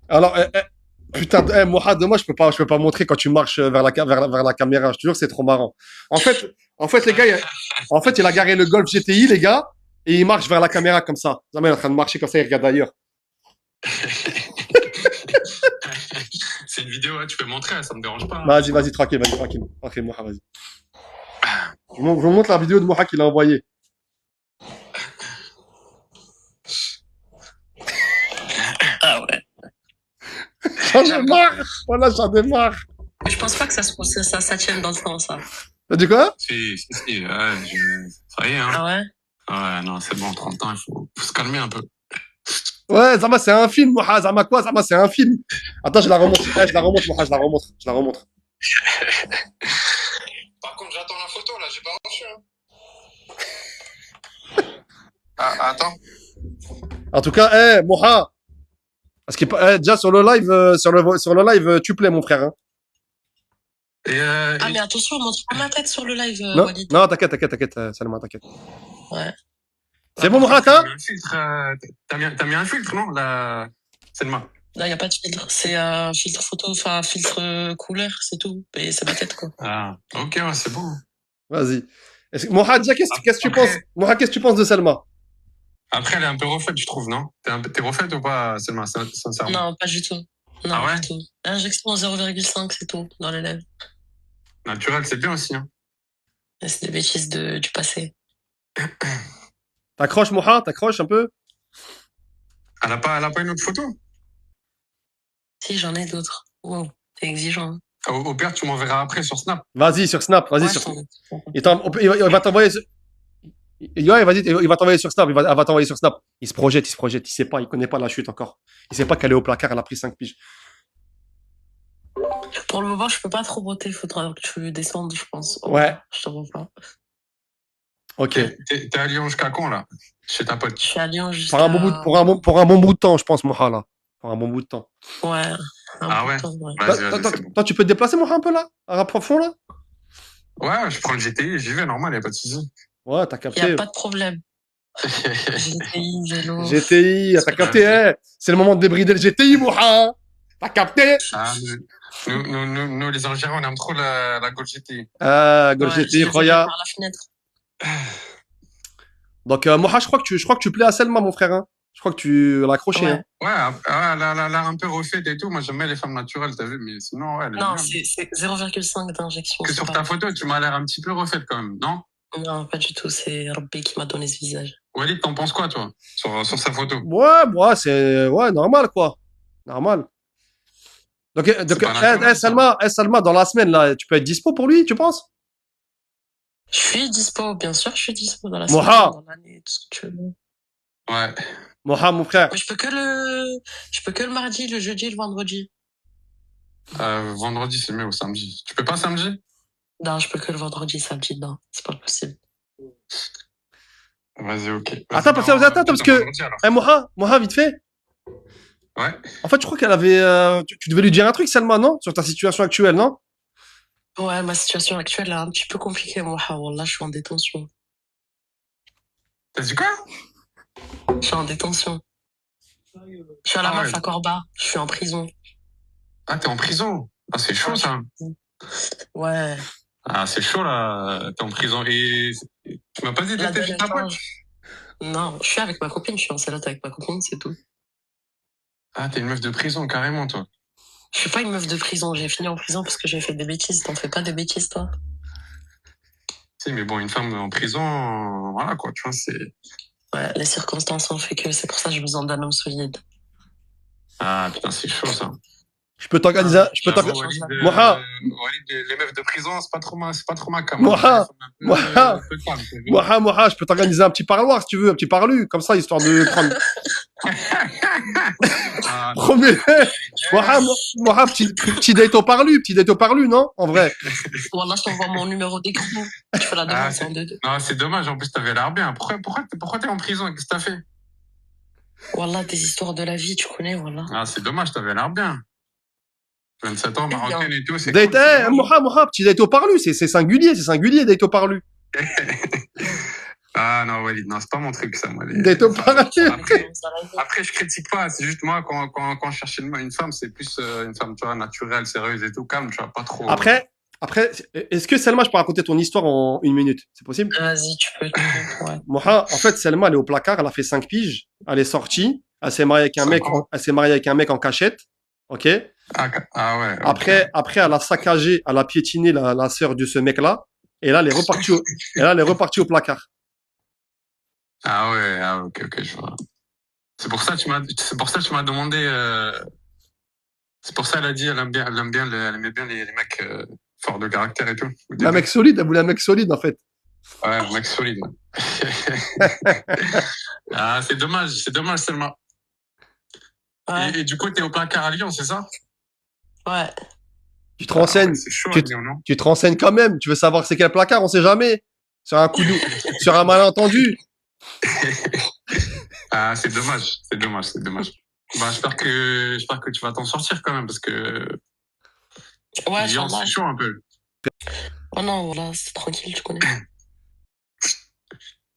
Alors, putain, Mourad, moi je peux pas montrer quand tu marches vers la caméra. Je te jure, c'est trop marrant. En fait, les gars, il a garé le Golf GTI, les gars, et il marche vers la caméra comme ça. Jamais il est en train de marcher comme ça, il regarde ailleurs. C'est une vidéo, tu peux montrer, ça me dérange pas. Vas-y, tranquille, Mourad, vas-y. Je vous montre la vidéo de Mourad qu'il a envoyée. Ah ouais. J'en ai marre. Voilà, j'en ai marre. Mais je pense pas que ça tienne dans le temps, ça. T'as dit quoi? Si, ouais, ça y est, hein. Ah ouais? Ouais, non, c'est bon, 30 ans, il faut se calmer un peu. Ouais, Zama, c'est un film, Mourad. Zama quoi? Zama, c'est un film. Attends, je la remonte, Mourad, je la remonte. Par contre, j'attends la photo, là, j'ai pas reçu, hein. Attends. En tout cas, Mourad. Parce que déjà sur le live, tu plais, mon frère. Hein. Ah, mais attention, montre pas ma tête sur le live, Non, Walid. non, t'inquiète, Salma, t'inquiète. Ouais. C'est bon, Mourad, hein? T'as mis un filtre, non? Selma. Là, y a pas de filtre. C'est un filtre photo, enfin, filtre couleur, c'est tout. Et c'est ma tête, quoi. Ah, ok, ouais, c'est bon. Vas-y. Mourad, déjà, qu'est-ce que tu penses? Mourad, qu'est-ce que tu penses de Salma? Après, elle est un peu refaite, je trouve, non? T'es refaite ou pas, Selma, sincèrement? Non, pas du tout. Non, Ah ouais? du tout. Injection 0,5, c'est tout, dans les lèvres. Naturel, c'est bien aussi, hein. Et c'est des bêtises du passé. T'accroches, Mourad? T'accroches un peu? Elle a pas une autre photo? Si, j'en ai d'autres. Wow, t'es exigeant. Hein. Au pire, tu m'enverras après sur Snap. Vas-y, sur Snap, vas-y, Ouais, sur Snap. Il va t'envoyer sur... Ouais, vas-y, il va t'envoyer sur Snap, elle va t'envoyer sur Snap. Il se projette, il sait pas, il connaît pas la chute encore. Il sait pas qu'elle est au placard, elle a pris 5 piges. Pour le moment, je peux pas trop voter, faudra que tu descendes, je pense. Ouais. Je te vois pas. Ok. T'es à Lyon jusqu'à quand, là? Chez ta pote? Je suis à Lyon jusqu'à... Pour un bon bout de temps, je pense, Mourad, là. Pour un bon bout de temps. Ouais. Ah ouais? Temps, ouais. Vas-y, c'est bon. Toi, tu peux te déplacer, Mourad, un peu, là? À fond, là? Ouais, je prends le GTI, j'y vais, normal, y a pas de souci. Ouais, t'as Y capté. a pas de problème. GTI, vélo. GTI, t'as capté, hein? C'est le moment de débrider le GTI, Mourad. T'as capté? Ah, nous, les Algériens, on aime trop la Golf GTI. Golf Ouais, GTI, je les ai vus Roya. par la fenêtre. Donc, Mourad, je crois que tu plais à Selma, mon frère, hein. Je crois que tu l'as accroché, hein. Ouais, elle a l'air un peu refaite et tout. Moi, j'aime bien les femmes naturelles, t'as vu, mais sinon, ouais, elle est Non, bien. c'est 0,5 d'injection. Que c'est sur pas- ta photo, tu m'as l'air un petit peu refaite quand même, non? Non, pas du tout. C'est Rabbi qui m'a donné ce visage. Walid, t'en penses quoi, toi, sur sa photo? Ouais, c'est normal, quoi. Normal. Donc pas naturel, Salma, dans la semaine, là, tu peux être dispo pour lui, tu penses? Je suis dispo, bien sûr, je suis dispo dans la Moha. semaine, dans l'année, tout ce que tu veux. Ouais. Moha, mon frère. Mais je peux que le mardi, le jeudi et le vendredi. Vendredi, c'est mieux, ou samedi. Tu peux pas samedi? Non, je peux que le vendredi, samedi, non. C'est pas possible. Vas-y, ok. Attends, parce que. Moha, vite fait. Ouais. En fait, je crois qu'elle avait. Tu devais lui dire un truc, Salma, non? Sur ta situation actuelle, non? Ouais, ma situation actuelle est un petit peu compliquée, moi. Wallah, je suis en détention. T'as dit quoi? Je suis en détention. Je suis à la MAF à Corba. Je suis en prison. Ah, t'es en prison? Ah, c'est chaud, ça. Ouais. Ah, c'est chaud, là. T'es en prison. Et tu m'as pas dit La d'être chez ta pote? Non, je suis avec ma copine. Je suis en salade avec ma copine, c'est tout. Ah, t'es une meuf de prison, carrément, toi. Je suis pas une meuf de prison. J'ai fini en prison parce que j'ai fait des bêtises. T'en fais pas des bêtises, toi? Si, mais bon, une femme en prison, voilà, quoi, tu vois, c'est... Ouais, les circonstances ont fait que c'est pour ça que j'ai besoin d'un homme solide. Ah, putain, c'est chaud, ça. Je peux t'organiser. Moha. Les meufs de prison, c'est pas trop ma cam. Moha, je peux t'organiser un petit parloir si tu veux, un petit parlu, comme ça, histoire de prendre. Premier. Moha, petit date au parlu, non? En vrai. Voilà, je t'envoie mon numéro d'écran. Tu fais la demande, c'est en 2-2. Non, c'est dommage, en plus, t'avais l'air bien. Pourquoi t'es en prison? Qu'est-ce que t'as fait? Voilà, des histoires de la vie, tu connais, voilà. Ah, c'est dommage, t'avais l'air bien. 27 ans, marocaine et tout, c'est Date, cool. c'est eh, dommage. Moha, petit date au parlu, c'est singulier, date au parlu. Ah non, Walid, non, c'est pas mon truc, ça, moi. Date au parlu. Après, je critique pas, c'est juste moi, quand je cherchais une femme, c'est plus une femme, tu vois, naturelle, sérieuse et tout, calme, tu vois, pas trop. Après, est-ce que Selma, je peux raconter ton histoire en 1 minute? C'est possible? Vas-y, tu peux. Ouais. Moha, en fait, Selma, elle est au placard, elle a fait 5 piges, elle est sortie, elle s'est mariée avec un mec, elle s'est mariée avec un mec en cachette, ok? Ah ouais. Après, elle a saccagé, elle a piétiné la sœur de ce mec-là, et là, elle est repartie au placard. Ah ouais, ah, ok, je vois. C'est pour ça que tu m'as demandé. C'est pour ça elle a dit elle aimait bien les mecs forts de caractère et tout. Un mec solide, elle voulait un mec solide en fait. Ouais, un mec solide. Ah, c'est dommage seulement. Ouais. Et du coup, t'es au placard à Lyon, c'est ça? Ouais. Tu te renseignes, c'est chaud, Lyon, non? tu te renseignes quand même. Tu veux savoir c'est quel placard, on sait jamais. Sur un coup de, sur un malentendu. Ah, c'est dommage. Bah, j'espère que tu vas t'en sortir quand même parce que Ouais, Lyon, c'est chaud un peu. Oh non, voilà, c'est tranquille, tu connais.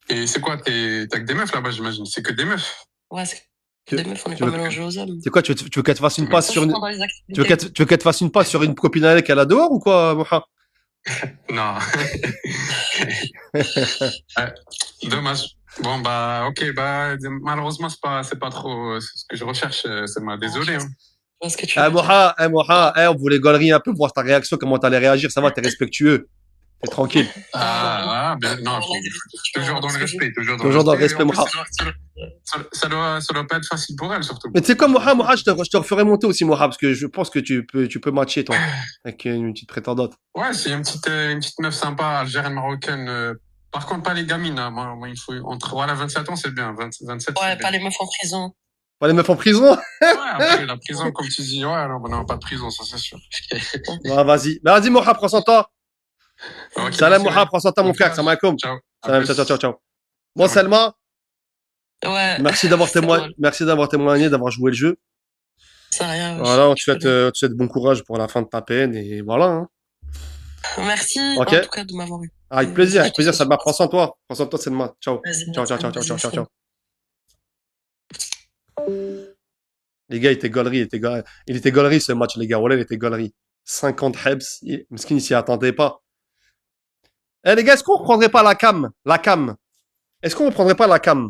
Et c'est quoi, t'as que des meufs là-bas, j'imagine? C'est que des meufs? Ouais, c'est que des meufs, on n'est tu pas veux- mélangés aux hommes. C'est quoi, tu veux qu'elle te fasse une passe Ça, sur je une, prends dans les tu veux activités. qu'elle te fasse une passe sur une copine avec qu'elle a dehors ou quoi, Moha? Non. Ouais, dommage. Bon, bah, ok, bah, malheureusement, c'est pas trop ce que je recherche, c'est moi. Désolé, hein. Parce que tu Eh, Moha, on voulait gaulerie un peu, voir ta réaction, comment t'allais réagir. Ça va, t'es respectueux. T'es tranquille. Ben, non, toujours dans le respect, Toujours dans le respect, En plus, Moha. ça doit pas être facile pour elle, surtout. Mais tu sais quoi, Moha, je te referai monter aussi, Moha, parce que je pense que tu peux matcher, toi, avec une petite prétendante. Ouais, c'est une petite meuf sympa, algérienne, marocaine. Par contre, pas les gamines, hein. Moi, il faut, voilà, 27 ans, c'est bien. 27, Ouais, c'est pas bien. les meufs en prison. Pas les meufs en prison? Ouais, après, la prison, comme tu dis, ouais, non, pas de prison, ça, c'est sûr. Ouais, vas-y. Bah, vas-y, Moha, prends soin de toi. Ok, Salam, merci, Moha, prends soin de toi, mon frère. Salam alaikum. Ciao. À Salam, plus. ciao. Bon, Selma, Ouais. merci d'avoir témoigné, d'avoir joué le jeu. C'est rien. Voilà, on te souhaite bon courage pour la fin de ta peine, et voilà, hein. Merci, Ok. en tout cas, de m'avoir eu. Avec plaisir, Selma. Prends soin de toi. Prends soin de toi, Selma. Ciao. Vas-y, Ciao. Les gars, il était gaulerie ce match, les gars. Voilà, il était gaulerie. 50 hebs. Meskin, il s'y attendait pas. Eh, les gars, est-ce qu'on reprendrait pas la cam? Est-ce qu'on reprendrait pas la cam?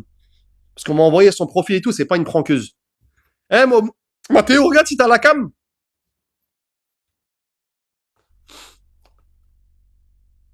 Parce qu'on m'a envoyé son profil et tout, c'est pas une prankeuse. Eh, Mathéo, regarde si t'as la cam.